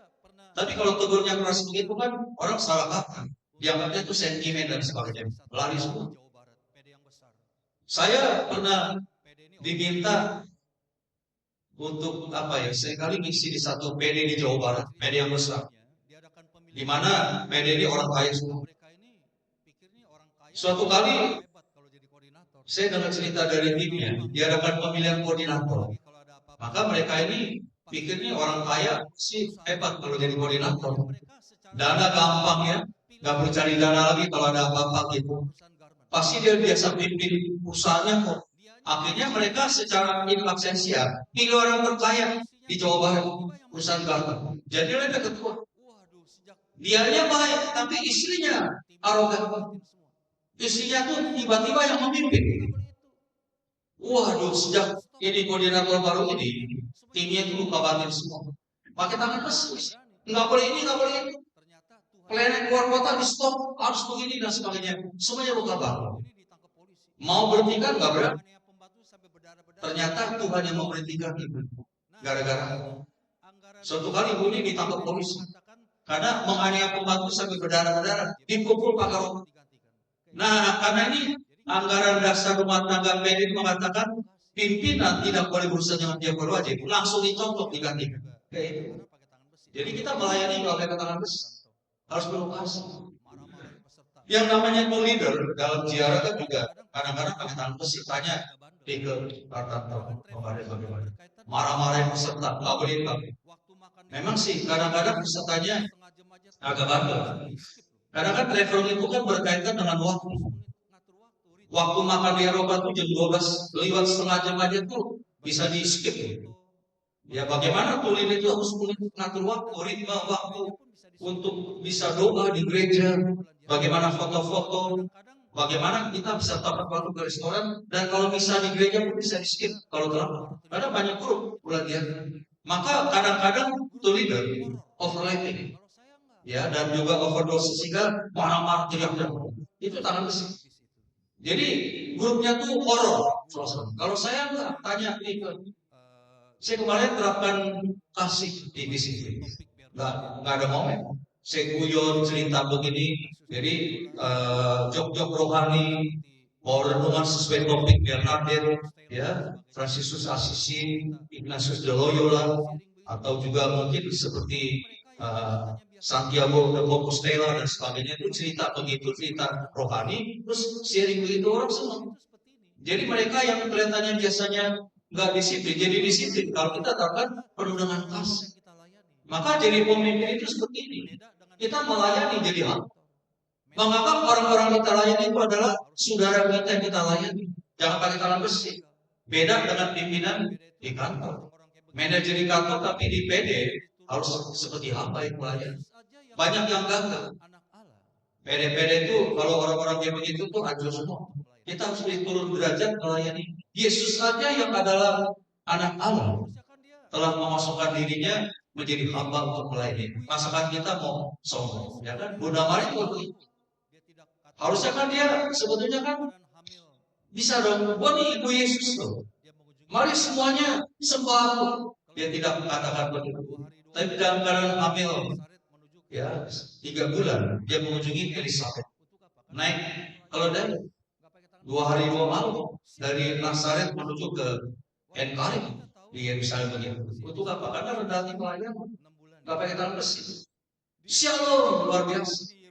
Tapi kalau tegurnya keras begitu kan orang salah paham. Dianggapnya itu sentimen dan sebagainya. Lari semua. Saya pernah diminta untuk apa ya, sekali misi di satu PD di Jawa Barat, PD yang besar, di mana PD ini orang kaya semua. Suatu kali saya dengar cerita dari timnya, diadakan pemilihan koordinator. Maka mereka ini pikirnya orang kaya sih hebat kalau jadi koordinator. Dana gampang ya, nggak perlu cari dana lagi kalau ada apa-apa gitu. Pasti dia biasa pimpin usahanya kok. Akhirnya mereka secara inabsensia pilih orang terkaya di Jawa Barat, perusahaan Garmen. Jadi mereka ketua. Dianya baik, tapi istrinya arogan. Istrinya tuh tiba-tiba yang memimpin. Waduh, sejak ini koordinator baru ini, timnya itu lupa batin semua. Pakai tangan besi. Nggak boleh ini, nggak boleh itu. Pelayanan keluar kota di stop, harus begini dan sebagainya. Semuanya luka batin. Mau berhenti kan nggak berani. Ternyata Tuhan yang memberhentikan itu. Gara-gara suatu kali ibu ini ditangkap polisi karena menganiaya pembantu sampai berdarah-darah, dipukul pakai rok. Nah, karena ini anggaran dasar rumah tangga PD mengatakan pimpinan tidak boleh berusaha dengan dia berwajib, langsung dicontoh digantikan. Jadi kita melayani kalau pakai tangan besi, harus penuh kasih. Yang namanya leader dalam ziarah kan juga kadang-kadang pakai tangan besi, tanya ke bagaimana marah-marahin peserta, nggak boleh pakai. Memang sih kadang-kadang pesertanya agak bandel. Karena kan traveling itu kan berkaitan dengan waktu. Waktu makan di Eropa tuh jam 12, lewat setengah jam aja tuh bisa di skip. Ya bagaimana tuh ini itu harus mengatur waktu, ritme waktu untuk bisa doa di gereja. Bagaimana foto-foto. Bagaimana kita bisa tepat waktu ke restoran, dan kalau bisa di gereja pun bisa di skip kalau terlambat. Karena banyak grup pelatihan. Maka kadang-kadang itu leader overlapping, ya, dan juga overdose sehingga marah-marah teriak-teriak. Itu tangan besi. Jadi grupnya tuh horor. Kalau saya nggak tanya nih, saya kemarin terapkan kasih di misi, nggak ada momen. Saya guyon cerita begini. Jadi jok-jok rohani, mau renungan sesuai topik Bernadette, ya, Fransiskus Assisi, Ignatius de Loyola, atau juga mungkin seperti Santiago de Compostela dan sebagainya, itu cerita begitu, cerita rohani, terus sharing begitu orang senang. Jadi mereka yang kelihatannya biasanya nggak disiplin, jadi disiplin. Kalau kita katakan penuh dengan kasih, maka jadi pemimpin itu seperti ini. Kita melayani jadi hal. Menganggap orang-orang kita layani itu adalah saudara kita yang kita layani. Jangan pakai tangan besi. Beda dengan pimpinan di kantor. Manajer di kantor tapi di PD harus seperti hamba yang melayani. Banyak yang gagal. PD-PD itu kalau orang-orang yang begitu tuh hancur semua. Kita harus diturun derajat melayani. Yesus saja yang adalah anak Allah telah memasukkan dirinya menjadi hamba untuk melayani. Masakan kita mau sombong, ya kan? Bunda Maria juga begitu. Harusnya kan dia sebetulnya kan bisa dong. Gua nih ibu Yesus loh. Mari semuanya sembah aku. Dia tidak mengatakan begitu. Tapi dalam keadaan hamil, ya 3 bulan dia mengunjungi Elizabeth. Naik keledai 2 hari 2 malam dari Nazaret menuju ke Enkarim di Yerusalem begitu. Untuk apa? Karena rendah hati pelayan, nggak pakai tangan besi. Shalom, luar biasa.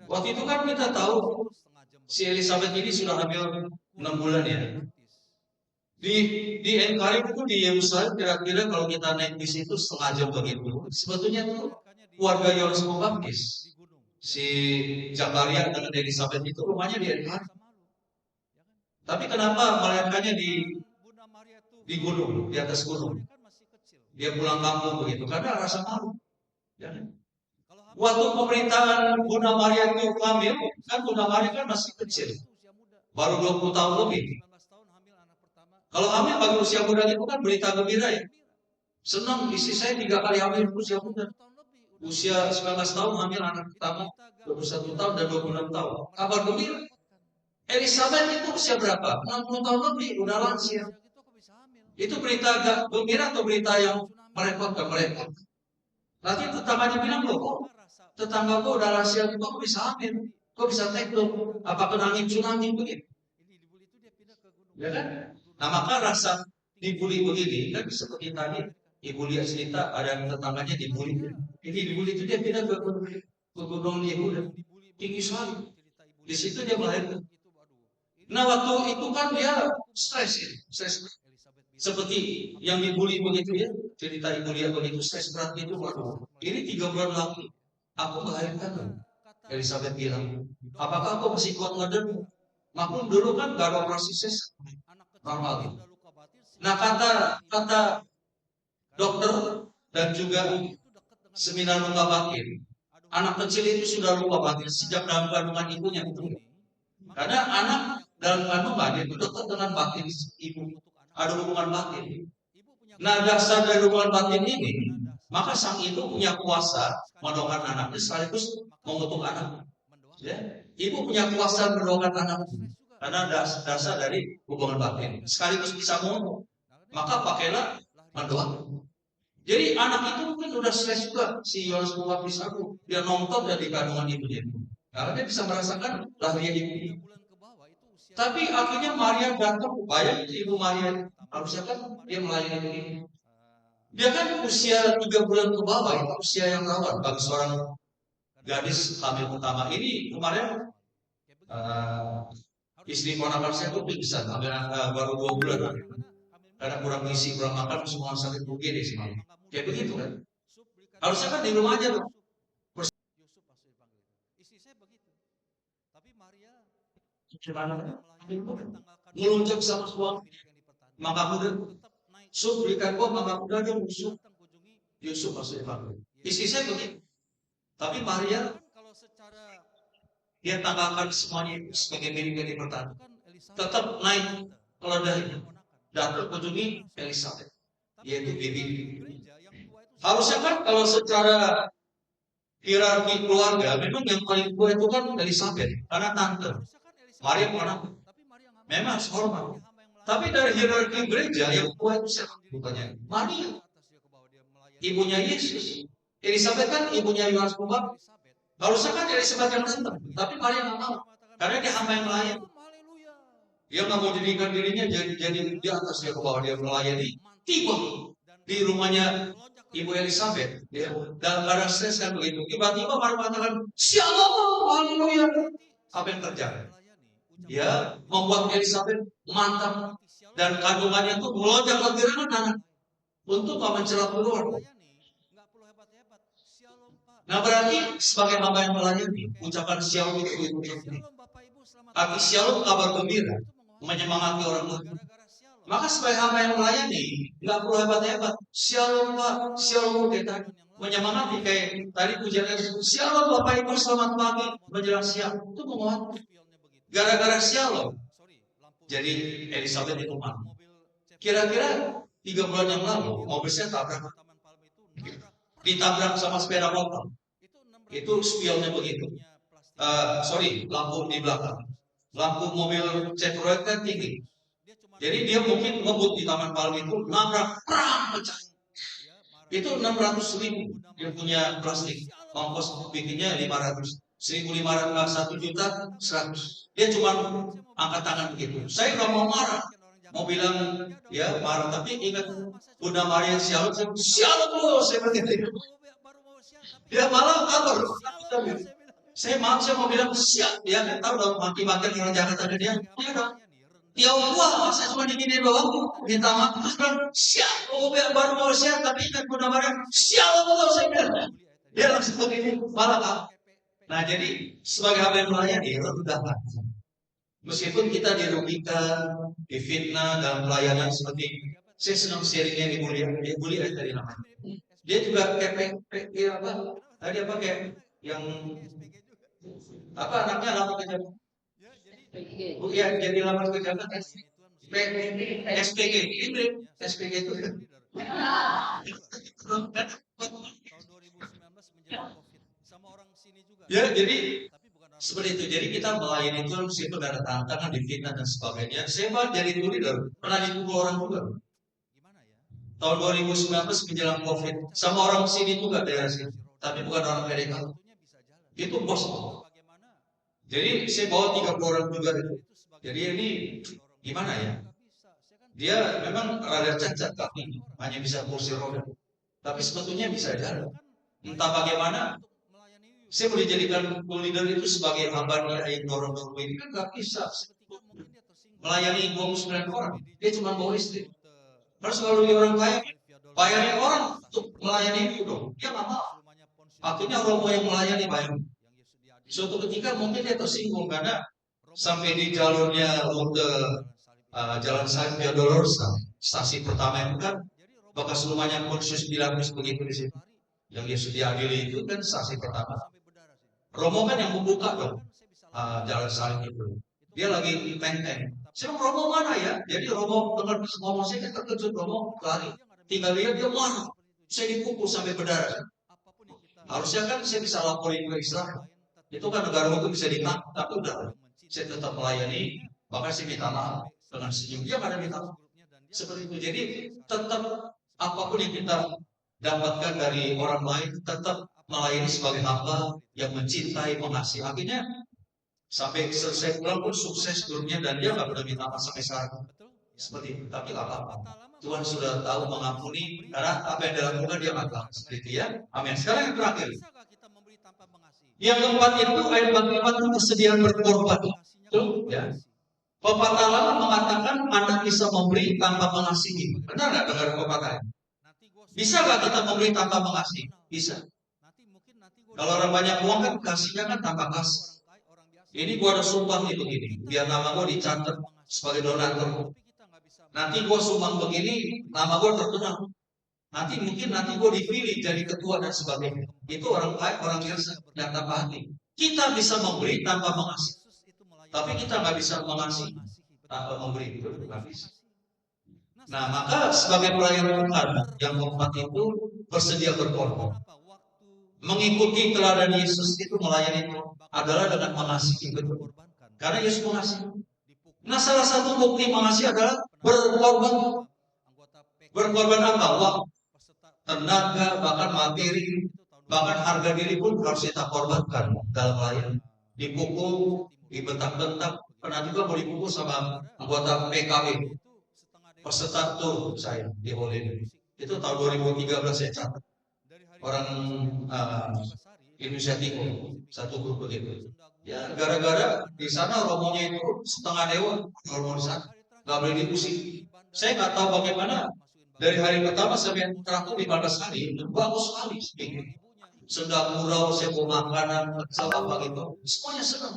Waktu itu kan kita tahu si Elizabeth ini sudah hamil 6 bulan ya. Di Enkarim itu di Yerusalem kira-kira kalau kita naik bis itu setengah jam begitu. Sebetulnya itu keluarga Yohanes Pembaptis. Si Zakaria dengan Elizabeth itu rumahnya di Enkarim. Tapi kenapa merayakannya di gunung, di atas gunung? Dia pulang kampung begitu karena rasa malu. Ya. Waktu pemerintahan Bunda Maria itu hamil, kan Bunda Maria kan masih kecil, baru 20 tahun lebih. Kalau hamil bagi usia muda itu kan berita gembira ya. Senang, istri saya 3 kali hamil usia muda. Usia 19 tahun hamil anak pertama, 21 tahun dan 26 tahun. Kabar gembira. Elizabeth itu usia berapa? 60 tahun lebih, udah lansia. Itu berita gembira atau berita yang merepotkan mereka? Nanti tetangganya bilang, loh, tetangga kok udah lansia, kok bisa hamil? Kok bisa tekdom? Apa kena angin tsunami begitu? Ya kan? Nah maka rasa dibully begini, kan seperti tadi Ibu lihat cerita ada yang tetangganya dibully. Ini dibully itu dia pindah ke gunung Yehuda, tinggi sekali. Di situ dia melahirkan. Nah waktu itu kan dia stres. Seperti yang dibully begitu ya, cerita Ibu lihat begitu stres berat itu. Waduh, ini 3 bulan lagi aku melahirkan. Elizabeth bilang, apakah aku masih kuat ngeden? Maklum dulu kan gak ada operasi ses normal gitu. Nah kata dokter dan juga seminar luka batin, anak kecil itu sudah luka batin sejak dalam kandungan ibunya itu. Karena anak dalam kandungan itu dekat dengan batin ibu, ada hubungan batin. Nah dasar dari hubungan batin ini, maka sang ibu punya kuasa mendoakan anaknya sekaligus mengutuk anak. Ya, ibu punya kuasa mendoakan anak karena dasar dari hubungan batin sekaligus bisa mengutuk. Maka pakailah mendoakan. Jadi anak itu mungkin udah stres juga si Yohanes Pembaptis aku. Dia nonton dari kandungan ibunya. Karena dia bisa merasakan lahirnya ibunya. Tapi akhirnya Maria datang, bayang ibu Maria. Harusnya kan dia melayani begini. Dia kan usia 3 bulan ke bawah, itu usia yang rawan bagi seorang gadis hamil pertama. Ini kemarin istri ponakan saya tuh pingsan, baru 2 bulan. Karena kurang gizi, kurang makan, semua sakit begini sih. Kayak begitu kan. Harusnya kan di rumah aja tuh. Melunjak sama suami. Maka muda. Sup berikan gua, maka muda dia musuh. Yusuf masuk Evangelis. Istri saya begitu. Tapi Maria, dia tanggalkan semuanya sebagai milik pertama. Tetap naik keledainya. Dan terkunjungi Elizabeth, yaitu bibi. Harusnya kan kalau secara hierarki keluarga, memang yang paling tua itu kan Elizabeth, karena tante. Maria mana? Memang harus hormat. Tapi dari hierarki gereja yang tua itu siapa? Bukannya Maria, ibunya Yesus. Elizabeth kan ibunya Yohanes Pembaptis. Harusnya kan Elizabeth yang datang, tapi Maria nggak mau, karena dia hamba yang lain. Dia nggak mau dirikan dirinya jadi di atas, dia ke bawah, dia melayani. Tiba di rumahnya Ibu Elizabeth, ya, dalam keadaan stres kan begitu. Tiba-tiba baru mengatakan, Shalom, haleluya. Apa yang terjadi? Ya, membuat Elizabeth mantap dan kandungannya itu melonjak kegirangan anak untuk mencela keluar. Nah berarti sebagai hamba yang melayani, ucapan Shalom itu. Arti Shalom kabar gembira, menyemangati orang lain. Maka sebagai hamba yang melayani, nggak perlu hebat-hebat. Shalom Pak, Shalom kita menyemangati kayak tadi pujiannya. Shalom Bapak Ibu, selamat pagi menjelang siang. Itu menguat. Gara-gara Shalom, jadi Elizabeth itu mati. Kira-kira 3 bulan yang lalu, mobil saya ditabrak sama sepeda motor. Itu spionnya begitu. Lampu di belakang. Lampu mobil Chevrolet kan tinggi. Jadi dia mungkin ngebut di Taman Palmi itu, nabrak, perang, pecah. Itu 600.000 dia punya plastik. Ongkos bikinnya 500. 1.500, 1.100.000. Dia cuma angkat tangan begitu. Saya udah mau marah. Mau bilang, ya marah. Tapi ingat Bunda Maria Shalom. Shalom, saya begitu. Dia malah kabar. Saya mau bilang siap, dia nggak tahu dong maki-maki orang Jakarta ada dia. Dia dong. Tiongkok, saya cuma digini doang, minta maaf terus bilang siap. Oh, baru mau siap, tapi ingat Bunda Maria, siap kalau saya bilang. Dia langsung begini, malah Kak. Nah jadi sebagai hamba yang melayani, rendahlah. Meskipun kita dirugikan, difitnah dalam pelayanan seperti saya senang sharingnya Ibu Lia tadi namanya. Dia juga kayak apa? Tadi apa kayak yang apa anaknya lamar kerja? Oh iya, jadi lamar kerja kan SPG, ini SPG itu. Ya, jadi seperti itu. Jadi kita melayani itu meskipun ada tantangan, difitnah dan sebagainya. Saya mah jadi itu leader, pernah dipukul orang juga. Tahun 2019 menjelang COVID, sama orang sini juga daerah sini, tapi bukan orang Amerika. Itu bos. Jadi saya bawa 30 orang juga itu. Jadi ini gimana ya? Dia memang rada cacat kaki, hanya bisa kursi roda. Tapi sebetulnya bisa jalan. Entah bagaimana, saya boleh jadikan leader itu sebagai hambanya yang dorong-dorong ini kan nggak bisa. Melayani 29 orang, dia cuma bawa istri. Harus kalau dia orang kaya, bayarnya orang untuk melayani itu dong. Dia nggak mau. Akhirnya romo yang melayani bayar. Suatu ketika mungkin dia tersinggung karena sampai di jalurnya rute Jalan Via Dolorosa, stasi pertama itu kan bekas rumahnya Pontius Pilatus begitu di situ. Yang Yesus diadili itu kan stasi pertama. Romo kan yang membuka dong jalan salib itu. Dia lagi menteng. Saya Romo mana ya? Jadi Romo dengar ngomong saya kan terkejut, Romo lari. Tinggal lihat dia marah. Saya dipukul sampai berdarah. Harusnya kan saya bisa laporin ke Israel. Itu kan negara hukum bisa ditangkap, tapi udah. Saya tetap melayani, bahkan saya minta maaf dengan senyum. Dia pada minta maaf. Seperti itu. Jadi tetap apapun yang kita dapatkan dari orang lain, tetap melayani sebagai hamba yang mencintai, mengasihi. Akhirnya sampai selesai pulang pun sukses hidupnya dan dia nggak pernah minta maaf sampai sekarang. Seperti itu. Tapi nggak apa-apa. Tuhan sudah tahu mengampuni karena apa yang dilakukan dia nggak tahu. Seperti itu ya. Amin. Sekarang yang terakhir. Yang keempat itu ayat 44 itu kesediaan berkorban. Tuh, ya. Pepatah lama mengatakan anak bisa memberi tanpa mengasihi. Benar nggak dengar pepatah? Bisa nggak kita memberi tanpa mengasihi? Bisa. Kalau orang banyak uang kan kasihnya kan tanpa kasih. Ini gua ada sumbang nih begini, biar nama gua dicatat sebagai donatur. Nanti gua sumbang begini, nama gua terkenal. Nanti gua dipilih jadi ketua dan sebagainya. Itu orang baik, orang biasa yang tanpa hati. Kita bisa memberi tanpa mengasihi, tapi kita nggak bisa mengasihi tanpa memberi. Itu nggak bisa. Nah, maka sebagai pelayan Tuhan yang keempat itu bersedia berkorban. Mengikuti teladan Yesus itu melayani itu adalah dengan mengasihi betul. Karena Yesus mengasihi. Nah, salah satu bukti mengasihi adalah berkorban. Berkorban apa? Waktu, tenaga, bahkan materi, bahkan harga diri pun harus kita korbankan dalam melayani. Dipukul, dibentak-bentak, pernah juga mau dipukul sama anggota PKB. Peserta tur saya di Holland. Itu tahun 2013 saya catat. Orang Indonesia Timur, satu grup begitu. Ya, gara-gara di sana romonya itu setengah dewa, romo di sana, nggak boleh diusir. Saya nggak tahu bagaimana dari hari pertama sampai terakhir 15 hari, bagus sekali speaking. Sedang murau, saya bawa makanan, sama apa gitu, semuanya senang.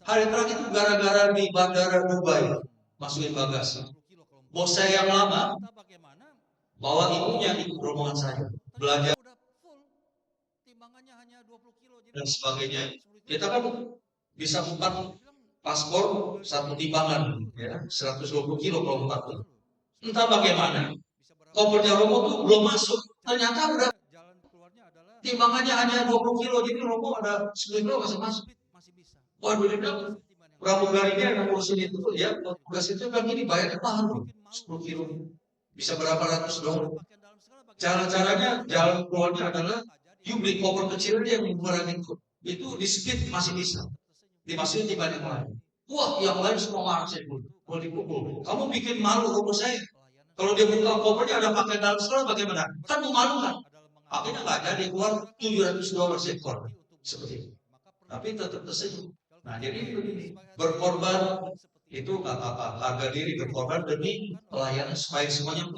Hari terakhir itu gara-gara di bandara Dubai, masukin bagasi. Bos saya yang lama, bawa ibunya ikut rombongan saya, belajar dan sebagainya. Kita kan bisa 4 paspor, 1 timbangan, ya, 120 kilo kalau 4. Entah bagaimana, kopernya Romo tuh belum masuk, ternyata udah timbangannya hanya 20 kilo, jadi Romo ada 10 kilo masih masuk. Waduh, dia bilang, pramugarinya yang ngurusin itu tuh, ya, tugas itu kan ini bayar mahal, 10 kilo. Bisa berapa ratus dolar. Cara-caranya, jalan keluarnya adalah, you beli koper kecil dia yang murah itu di speed masih bisa. Dimasukin timbangan yang lain. Wah, yang lain semua marah saya pun. Kalau dipukul, kamu bikin malu Romo saya. Kalau dia buka kopernya ada pakaian dalam sekolah bagaimana? Kan memalukan. Akhirnya nggak jadi keluar $700 seekor. Seperti itu. tapi tetap tersenyum. Nah, jadi begini, berkorban itu apa? Harga diri berkorban demi pelayanan supaya semuanya.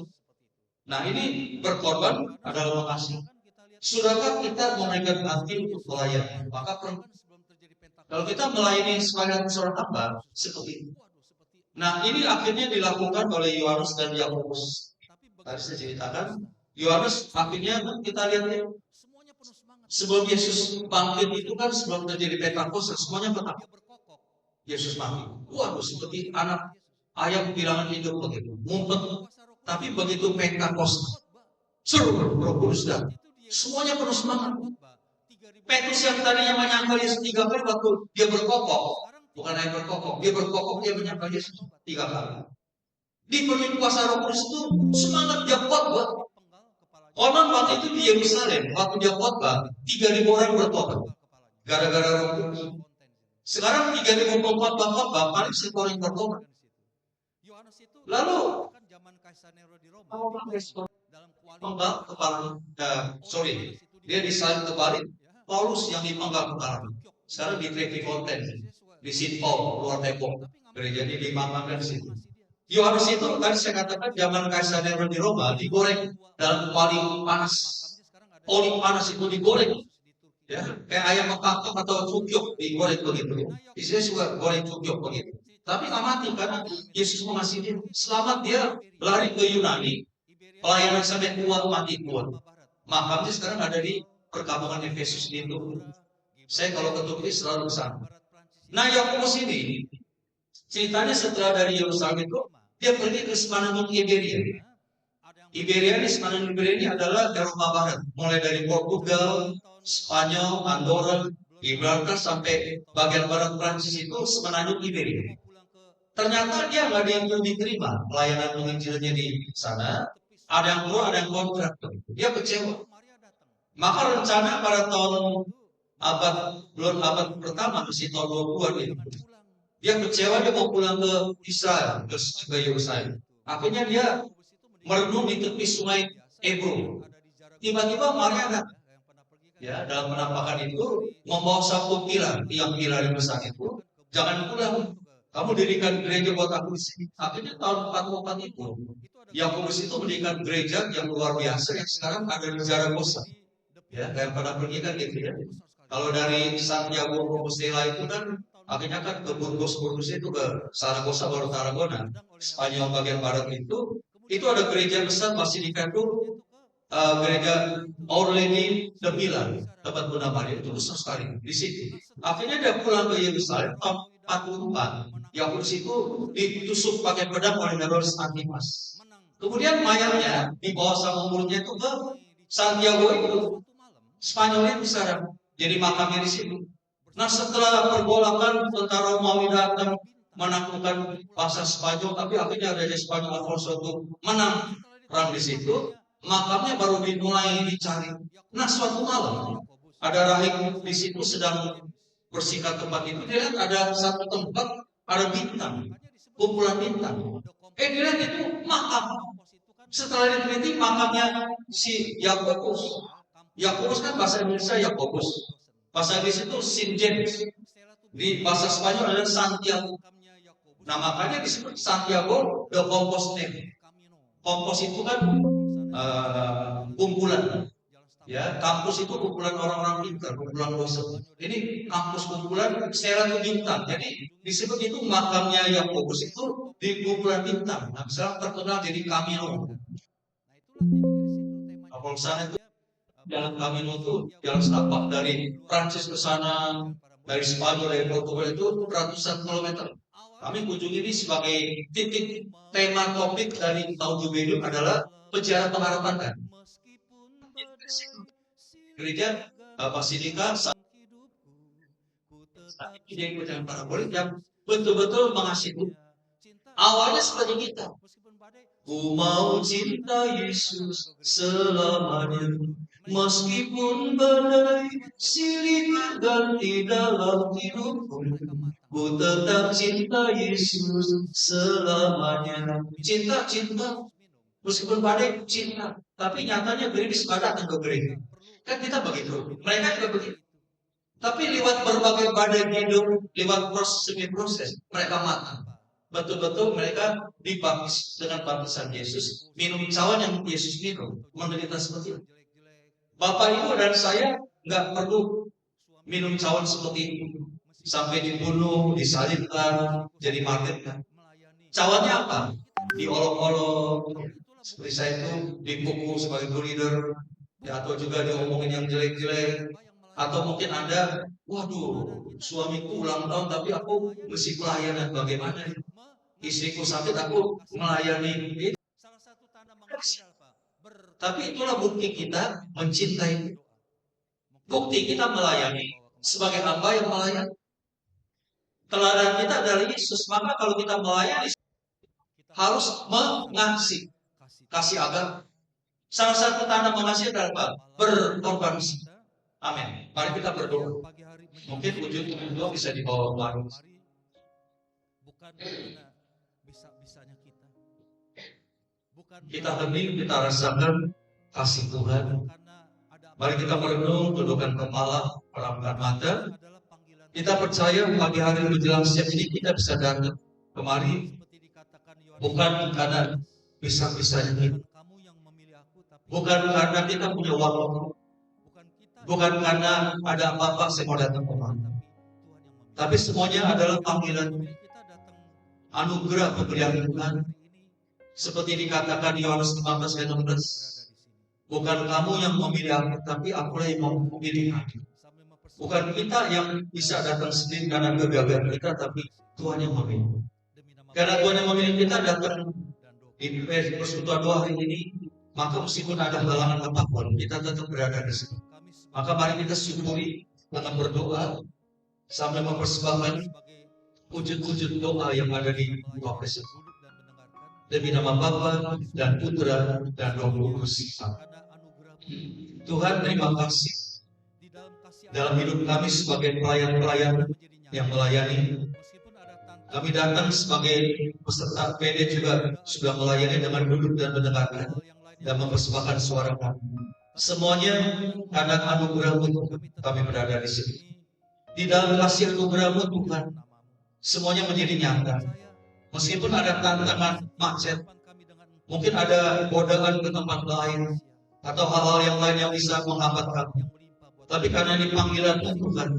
Nah, ini berkorban adalah mengasihi. Sudahkah kita memberikan hati untuk pelayanan? Maka kalau kita melayani sebagai seorang hamba seperti itu. Nah, ini akhirnya dilakukan oleh Yohanes dan Yakobus. Tadi saya ceritakan, Yohanes akhirnya kita lihat ya, sebelum Yesus bangkit itu kan sebelum terjadi Pentakosta semuanya petang. Yesus bangkit. Waduh, seperti anak ayam kehilangan hidup begitu, ngumpet. Tapi begitu Pentakosta, seru Roh Kudus dan semuanya penuh semangat. Petrus yang tadinya menyangkal Yesus 3 kali waktu dia berkokok, bukan hanya berkokok, dia berkokok, dia menyangkal Yesus 3 kali. Dipenuhi kuasa Roh Kudus itu semangat dia khotbah. Orang waktu itu di Yerusalem, waktu dia khotbah, 3.000 orang bertobat gara-gara Roh Kudus. Sekarang 3.000 khotbah paling 1 orang yang bertobat. Lalu penggal kepala, dia disalib kebalik. Paulus yang dipenggal kepala. Sekarang di Trevi Fonten, di St. Paul, luar Depok. Gereja ini dimakamkan di situ. Yohanes itu tadi saya katakan zaman Kaisar Nero di Roma digoreng dalam kuali panas. Oli panas itu digoreng. Ya, kayak ayam mekakak atau cukyuk digoreng begitu. Isinya juga goreng cukyuk begitu. Tapi nggak mati karena Yesus mengasihi dia. Selamat dia lari ke Yunani. Pelayanan sampai kuat, mati kuat. Makamnya sekarang ada di perkampungan Efesus itu. Saya kalau ke Turki selalu ke sana. Nah, Yakobus ini ceritanya setelah dari Yerusalem itu dia pergi ke Semenanjung Iberia. Iberia ini, Semenanjung Iberia ini adalah Eropa Barat, mulai dari Portugal, Spanyol, Andorra, Gibraltar sampai bagian barat Prancis itu Semenanjung Iberia. Ternyata dia nggak diterima pelayanan penginjilannya di sana. Ada yang keluar, ada yang kontrak. Dia kecewa. Maka rencana pada tahun abad pertama, masih tahun 20-an itu. Dia kecewa, dia mau pulang ke Israel, ke Yerusalem. Akhirnya dia merenung di tepi sungai Ebro. Tiba-tiba Maria datang. Ya, dalam penampakan itu membawa satu pilar, tiang pilar yang besar itu. Jangan pulang, kamu dirikan gereja buat aku di sini. Akhirnya tahun 44 itu, Yakobus itu mendirikan gereja yang luar biasa yang sekarang ada di Zaragoza. Ya, yang pernah pergi kan gitu ya. Kalau dari Santiago Compostela itu kan akhirnya kan ke Burgos itu ke Zaragoza baru Tarragona, Spanyol bagian barat itu ada gereja besar Basilika itu gereja Orleni de Milan, tempat Maria itu besar sekali di situ. Akhirnya dia pulang ke Yerusalem tahun 44. Yakobus itu ditusuk pakai pedang oleh Herodes Antipas. Kemudian mayatnya dibawa sama mulutnya itu ke Santiago itu. Spanyolnya besar, jadi makamnya di situ. Nah, setelah pergolakan tentara Romawi datang menaklukkan bangsa Spanyol, tapi akhirnya Raja Spanyol Alfonso itu menang perang di situ. Makamnya baru dimulai dicari. Nah, suatu malam ada rahib di situ sedang bersihkan tempat itu. Dia lihat ada satu tempat ada bintang, kumpulan bintang. Dia lihat itu makam. Setelah diteliti makamnya si Yakobus. Yakobus kan bahasa Indonesia Yakobus. Bahasa Inggris itu Saint James. Di bahasa Spanyol adalah Santiago. Nah, makanya disebut Santiago de Compostela. Kompos itu kan kumpulan. Ya, kampus itu kumpulan orang-orang pintar, kumpulan dosen. Ini kampus kumpulan Stella itu bintang. Jadi disebut itu makamnya Yakobus itu di kumpulan bintang. Nah, sekarang terkenal jadi Camino. Nah, kalau sana itu jalan Camino itu jalan setapak dari Prancis ke sana, dari Spanyol, dari Portugal itu ratusan kilometer. Kami kunjungi ini sebagai titik tema topik dari tahun jubileum adalah penjara pengharapan kan. Gereja Basilika ini jadi penjara parabolik yang betul-betul mengasihi. Awalnya seperti kita. Ku mau cinta Yesus selamanya, meskipun badai silih berganti dalam hidupku. Ku tetap cinta Yesus selamanya. Cinta, meskipun badai cinta. Tapi nyatanya gereja sepadan ke gereja. Kan kita begitu. Mereka juga begitu. Tapi lewat berbagai badai hidup, lewat proses, mereka matang. Betul-betul mereka dibaptis dengan baptisan Yesus. Minum cawan yang Yesus minum, menderita seperti itu. Bapak, Ibu, dan saya nggak perlu minum cawan seperti itu. Sampai dibunuh, disalibkan, jadi martir kan. Cawannya apa? Diolok-olok, seperti saya itu dipukul sebagai leader, ya, atau juga diomongin yang jelek-jelek, atau mungkin Anda, waduh, suamiku ulang tahun tapi aku mesti pelayanan, bagaimana? Istriku sakit, aku melayani. Tapi itulah bukti kita mencintai. Bukti kita melayani sebagai hamba yang melayani. Teladan kita adalah Yesus. Maka kalau kita melayani harus mengasihi. Kasih agama. Salah satu tanda mengasihi adalah apa? Berkorban. Amin. Mari kita berdoa. Mungkin wujud doa bisa dibawa baru. Bukan karena bisa-bisanya kita. Kita hening, kita rasakan kasih Tuhan. Mari kita merenung, tundukkan kepala, peramkan mata. Kita percaya pagi hari menjelang siang ini kita bisa datang kemari bukan karena bisa-bisanya kita, bukan karena kita punya waktu, bukan karena ada apa-apa saya mau datang kemari, tapi semuanya adalah panggilan anugerah pemberian Tuhan. Seperti dikatakan di Yohanes 15 ayat 16, bukan kamu yang memilih aku, tapi akulah yang memilih aku. Bukan kita yang bisa datang sendiri karena kegagalan kita, tapi Tuhan yang memilih. Karena Tuhan yang memilih kita datang di persekutuan doa hari ini, maka meskipun ada halangan apapun, kita tetap berada di sini. Maka mari kita syukuri dengan berdoa sambil mempersembahkan wujud-wujud doa yang ada di doa persekutuan. Demi nama Bapa dan Putra dan Roh Kudus. Tuhan, terima kasih dalam hidup kami sebagai pelayan-pelayan yang melayani. Kami datang sebagai peserta PD juga sudah melayani dengan duduk dan mendengarkan dan mempersembahkan suara kami. Semuanya karena anugerah-Mu kami berada di sini. Di dalam kasih anugerah-Mu Tuhan, semuanya menjadi nyata. Meskipun ada tantangan macet, mungkin ada godaan ke tempat lain, atau hal-hal yang lain yang bisa menghambat kami. Tapi karena ini panggilan Tuhan,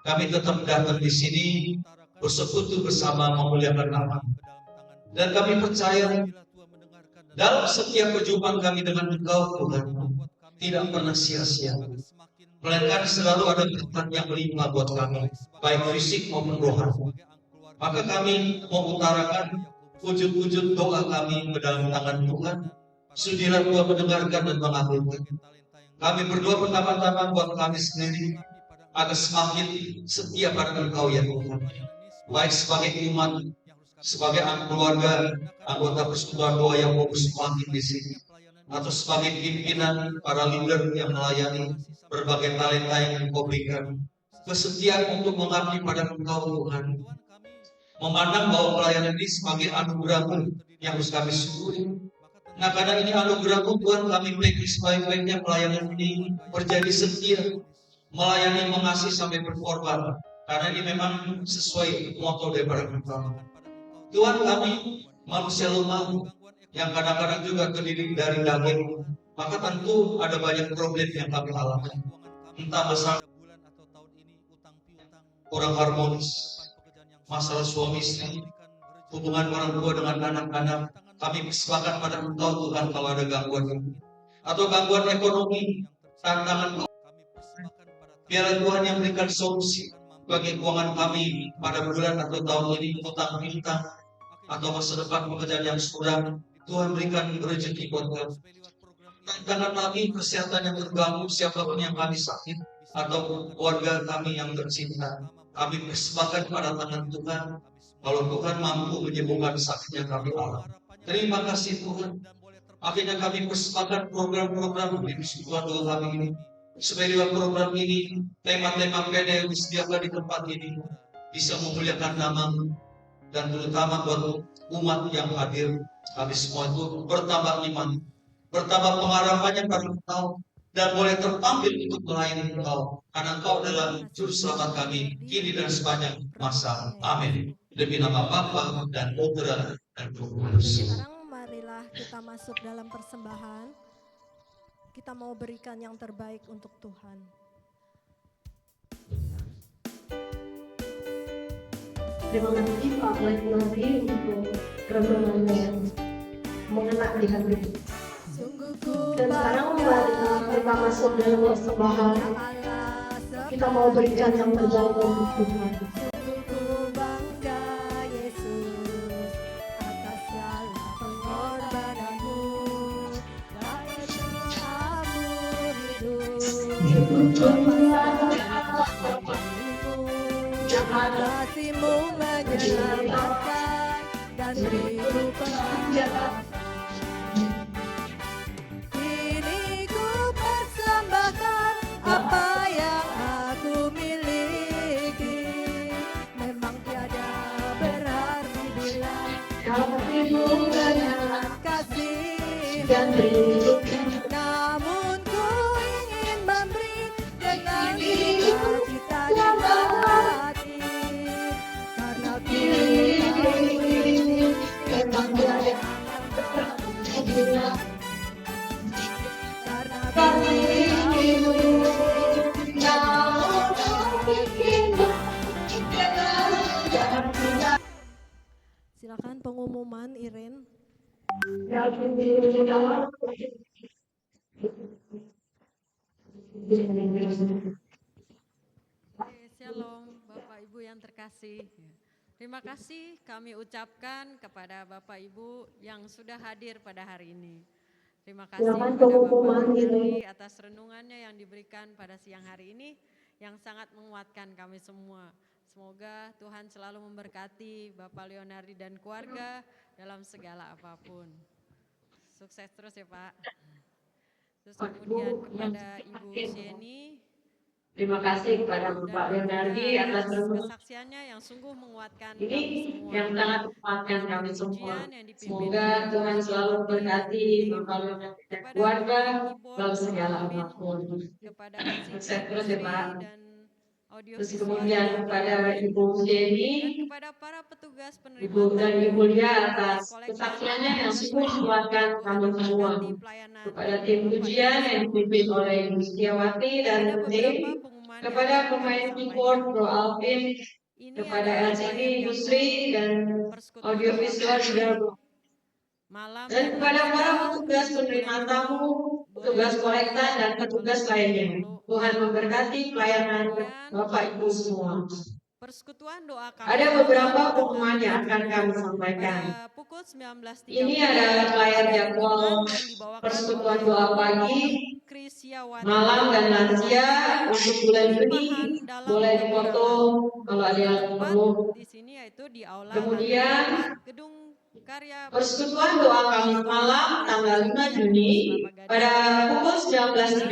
kami tetap datang di sini bersekutu bersama memuliakan nama. Dan kami percaya dalam setiap perjumpaan kami dengan Engkau Tuhan tidak pernah sia-sia, melainkan selalu ada berkat yang melimpah buat kami, baik fisik maupun rohani. Maka kami mengutarakan wujud-wujud doa kami ke dalam tangan Tuhan. Sudilah Tuhan mendengarkan dan mengabulkan. Kami berdoa pertama-tama buat kami sendiri agar semakin setia pada Engkau ya Tuhan. Baik sebagai umat, sebagai keluarga, anggota persekutuan doa yang fokus semakin di sini, atau sebagai pimpinan para leader yang melayani berbagai talenta yang Engkau berikan. Kesetiaan untuk mengabdi pada Engkau Tuhan. Memandang bahwa pelayanan ini sebagai anugerah-Mu yang harus kami syukuri. Nah, karena ini anugerah-Mu Tuhan, kami beri sebaik-baiknya pelayanan ini menjadi setia, melayani, mengasihi sampai berkorban. Karena ini memang sesuai moto daripada Engkau. Tuhan, kami manusia lemah yang kadang-kadang juga terdiri dari daging, maka tentu ada banyak problem yang kami alami. Entah masalah kurang harmonis, masalah suami istri, hubungan orang tua dengan anak-anak, kami persilakan pada Engkau Tuhan kalau ada gangguan ini, atau gangguan ekonomi, tantangan. Biarlah Tuhan yang berikan solusi bagi keuangan kami pada bulan atau tahun ini, utang piutang atau masa depan pekerjaan yang kurang. Tuhan berikan rezeki buat kami. Tantangan kami kesehatan yang terganggu, siapapun yang kami sakit atau keluarga kami yang tercinta, kami persembahkan pada tangan Tuhan. Kalau Tuhan mampu menyembuhkan sakit yang kami alami. Terima kasih Tuhan. Akhirnya kami persembahkan program-program di persekutuan doa kami ini. Supaya dalam program ini, tema-tema PD yang disediakan di tempat ini bisa memuliakan nama-Mu. Dan terutama buat umat yang hadir, kami semua itu bertambah iman, bertambah pengharapannya pada Engkau, dan boleh terpanggil untuk melayani Engkau. Karena Engkau adalah Juru Selamat kami, kini dan sepanjang masa. Amin. Demi nama Bapa dan Putra dan Roh Kudus. Sekarang marilah kita masuk dalam persembahan. Kita mau berikan yang terbaik untuk Tuhan. Terima kasih Pak Lagi untuk renungannya yang mengena di hati. Dan sekarang marilah kita masuk dalam persembahan. Kita mau berikan yang terbaik untuk Tuhan. Sungguh bangga Yesus atas segala pengorbananmu dan doamu hidup. Kasihmu menyelamatkan dan beriku pengharapan. Kini ku persembahkan apa yang aku miliki. Memang tiada berarti bila Kasihmu dengan kasih dan beriku namun ku ingin memberi dengan cita-cita di hati. Karena ku tahu ini memang tiada karena ku kasihmu. Silakan pengumuman Iren. Shalom Bapak Ibu yang terkasih. Terima kasih kami ucapkan kepada Bapak Ibu yang sudah hadir pada hari ini. Terima kasih Silakan kepada pengumuman Bapak ini. Henry atas renungannya yang diberikan pada siang hari ini yang sangat menguatkan kami semua. Semoga Tuhan selalu memberkati Bapak Leonardi dan keluarga dalam segala apapun. Sukses terus ya Pak. Terus kemudian kepada Ibu Sheni. Terima kasih kepada Bapak Leonardi atas renungan kesaksiannya yang sungguh menguatkan ini kami semua. yang sangat menguatkan kami semua. Pujian yang dipimpin Semoga oleh Tuhan selalu memberkati Bapak Leonardi dan keluarga dalam segala apapun. kepada Sukses terus ya Pak. dan audio Terus visual kemudian yang kepada dilakukan. Ibu Jenny, Dan kepada para petugas penerima Ibu dan tamu, Ibu Lia atas kolektor, kesaksiannya yang dan sungguh lainnya. menguatkan Tuhan kami semua. memberkati pelayanan Kepada tim Bapak pujian Ibu yang semua. dipimpin oleh Ibu Setiawati dan Ada tim, beberapa pengumuman yang kepada akan kami pemain sampaikan. keyboard Bro Alvin, Ini kepada adalah LCD layar Ibu jadwal Sri dan persekutuan audiovisual doa juga pagi, Bro. malam Dan kepada para 3 petugas penerima tamu, petugas kolekta dan petugas lainnya. Tuhan memberkati pelayanan Bapak Ibu semua. Persekutuan doa kami Ada malam beberapa tanggal pengumuman yang 3 akan Juni kami sampaikan. pada pukul 19.30. Ini adalah layar jadwal yang dibawakan persekutuan oleh doa pagi, Krisyawati. malam dan lansia untuk bulan Juni. Dalam Boleh dipoto kalau ada yang tempat perlu. di sini yaitu di aula Kemudian, lantai 4 gedung karya persekutuan doa Kamis malam tanggal 5 Juni pada pukul 19.30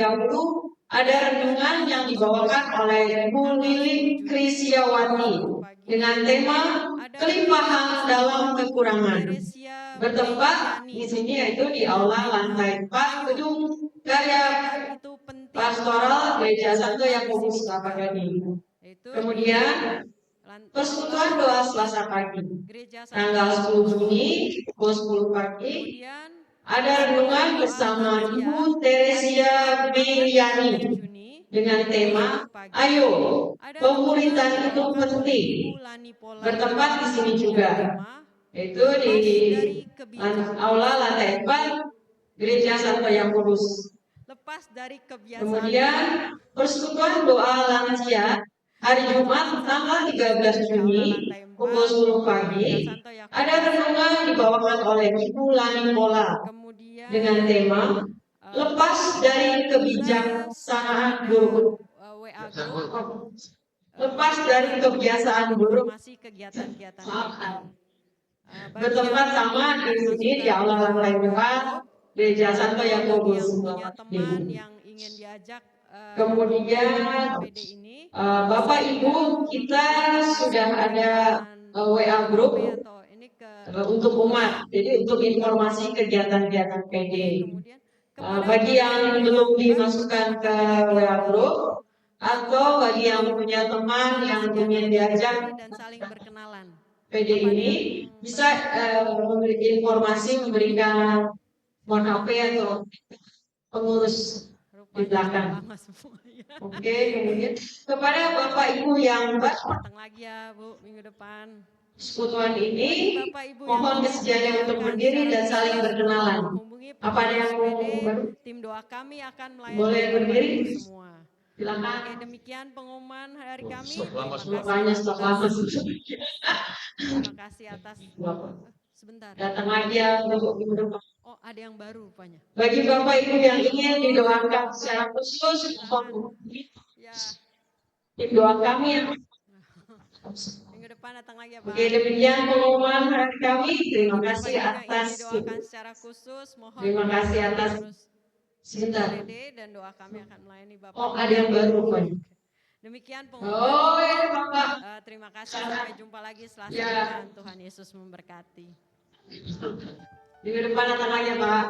ada renungan yang dibawakan oleh Bu Lili Krisyawati dengan tema kelimpahan dalam kekurangan. Bertempat di sini yaitu di aula lantai 4 gedung karya itu penting pastoral Gereja Santo Yakobus Kelapa Gading. yaitu Kemudian persekutuan doa Selasa pagi gereja Santo tanggal 10 Juni pukul 10 pagi kemudian ada renungan bersama Ibu Teresia Biliani Juni dengan tema Ayo, pemulihan itu penting. Bertempat di sini juga, yaitu di aula lantai 4 Gereja Santo Yakobus. lepas dari kebiasaan Kemudian persekutuan doa lansia hari Jumat tanggal 13 Juni pukul 10 pagi ada renungan dibawakan oleh Ibu Lani Pola dengan tema lepas dari kebijaksanaan buruk. WA group Lepas dari kebiasaan buruk. masih kegiatan-kegiatan Bertempat sama di sini di aula lantai 4 Gereja Santo Yakobus. teman yang ingin diajak Kemudian PD ini Bapak Ibu kita sudah ada WA group ini ke untuk umat. Jadi untuk informasi kegiatan-kegiatan PD. kemudian Bagi yang belum dimasukkan ke WA group atau bagi yang punya teman yang ingin diajak dan saling berkenalan. PD ini bisa memberi informasi, memberikan mohon HP atau pengurus di belakang. Lama semua ya. Oke, kemudian kepada Bapak Ibu yang Datang lagi ya Bu minggu depan. persekutuan ini, Bapak Ibu mohon kesediaannya untuk berdiri dan saling berkenalan. menghubungi Apa ada yang mau PD, baru? tim doa kami akan melayani Boleh Bapak berdiri? Ibu semua. Silakan. Oke, demikian pengumuman hari kami. Makanya stok lama. Terima kasih atas sebentar. Datang lagi ya untuk minggu depan. Oh, ada yang baru rupanya. Bagi Bapak Ibu yang ingin didoakan secara khusus, Ya, tim doa kami ya. minggu depan datang lagi ya Pak. Oke, demikian pengumuman hari kami. Terima kasih Bapak Ibu yang atas ingin didoakan secara khusus, mohon Terima kasih atas terus sebentar. PD dan doa kami akan melayani Bapak. Oh, ada yang baru Pak. Demikian pengumuman. Oh ya Bapak. Terima kasih, sampai jumpa lagi setelah Ya. depan. Tuhan Yesus memberkati. Minggu depan datang lagi ya Pak.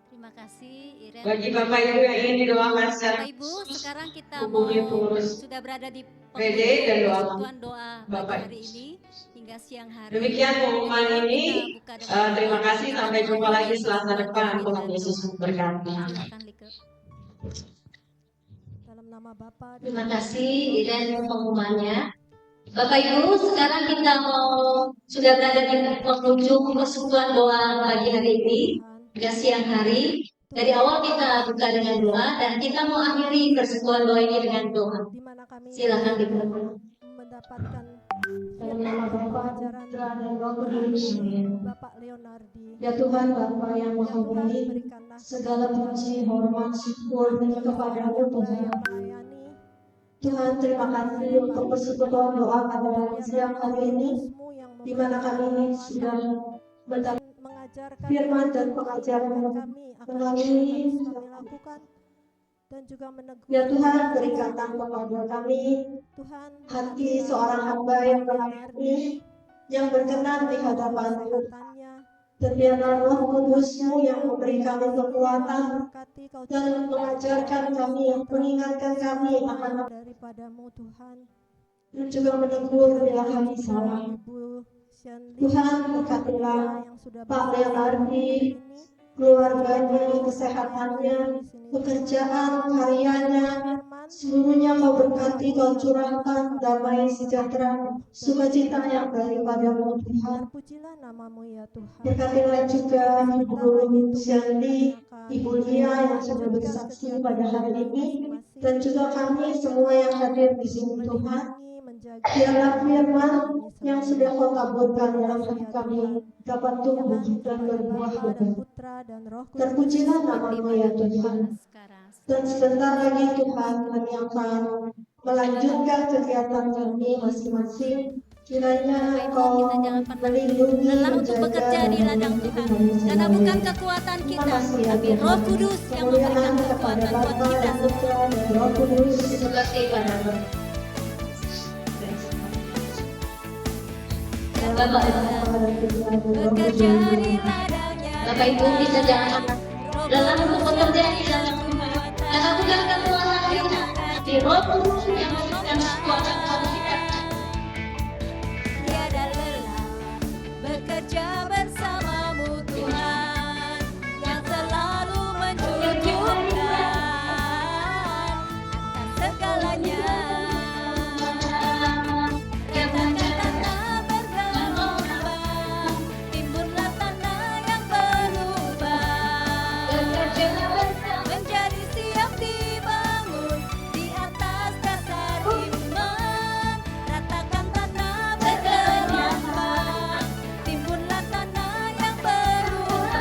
Terima kasih Iren. Bagi Bapak Ibu yang ingin didoakan secara Bapak Ibu, sekarang kita hubungi mau pengurus sudah berada di PD dan doa persekutuan doa Bapak. pagi hari ini hingga siang hari. Demikian pengumuman Jadi, ini. kita buka dengan Terima doa. kasih. Sampai jumpa lagi Selasa depan. Tuhan Yesus memberkati. Silakan Like. Dalam nama Bapa dan Terima kasih Iren pengumumannya. Bapak Ibu, sekarang kita mau sudah berada di penghujung persekutuan doa pagi hari ini hingga siang hari. Dari awal kita buka dengan doa dan kita mau akhiri persekutuan doa ini dengan doa. di mana kami Silakan dibuka. mendapatkan Dalam nama Bapa, ajaran Putra, dan Roh Kudus. Bapak Leonardi. Ya Tuhan Bapa yang Ya Maha Tuhan, Baik, berikanlah segala puji, hormat, syukur hanya kepadamu Tuhan. yang melayani Tuhan, terima kasih untuk persekutuan doa pada siang hari ini, di mana kami sudah mendapat mengajarkan firman dan pengajaran kami akan melalui kami lakukan dan juga menegur. Ya Tuhan, berikanlah kepada kami Tuhan, hati seorang hamba yang melayani, yang berkenan di hadapan-Mu. kesehatannya, Dan biarlah Roh Kudus-Mu yang memberi kami kekuatan berkati kau dan mengajarkan kami, mengingatkan kami akan daripadamu Tuhan. dan juga menegur bila kami salah. Ibu Shanli Tuhan, berkatilah yang sudah Pak bersama Leonardi, ini, keluarganya, kesehatannya, pekerjaan, karyanya, seluruhnya Kau berkati, Kau curahkan damai sejahtera, sukacita yang daripadamu Tuhan. pujilah namamu ya Tuhan. Berkatilah juga Ibu Shanli, Ibu Lia yang sudah bersaksi pada hari ini, dan juga kami semua yang hadir di sini Tuhan. Biarlah firman yang sudah Kau taburkan dalam hati kami dapat tumbuh dan berbuah lebat. Terpujilah namamu ya Tuhan. Dan sebentar lagi Tuhan kami akan melanjutkan kegiatan kami masing-masing. Kiranya Kau melindungi, Lelah untuk bekerja di ladang Tuhan, karena bukan kekuatan kita, tapi Roh Kudus yang memberikan kekuatan buat kita. dan Roh Kudus. Terima kasih padamu. Bapak, Bekerja di ladangnya. Bapak Ibu bisa jangan lelah untuk bekerja di dalam Tuhan. Karena bukan kekuatan kita, tapi Roh Kudus yang memberikan kekuatan kepada kita. Tiada lelah bekerja bersamamu Tuhan, yang selalu menunjukkan atas segalanya. Retakan tanah bergelombang, timbunlah tanah yang berubah, menjadi siap dibangun di atas dasar iman. Ratakan tanah bergelombang, timbunlah tanah yang berubah,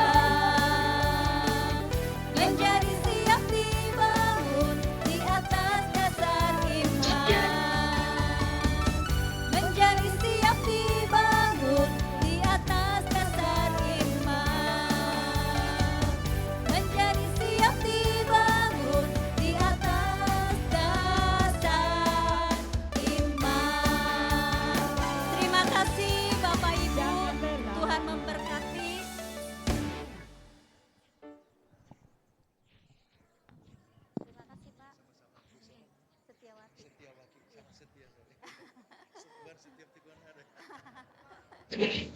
Tuhan.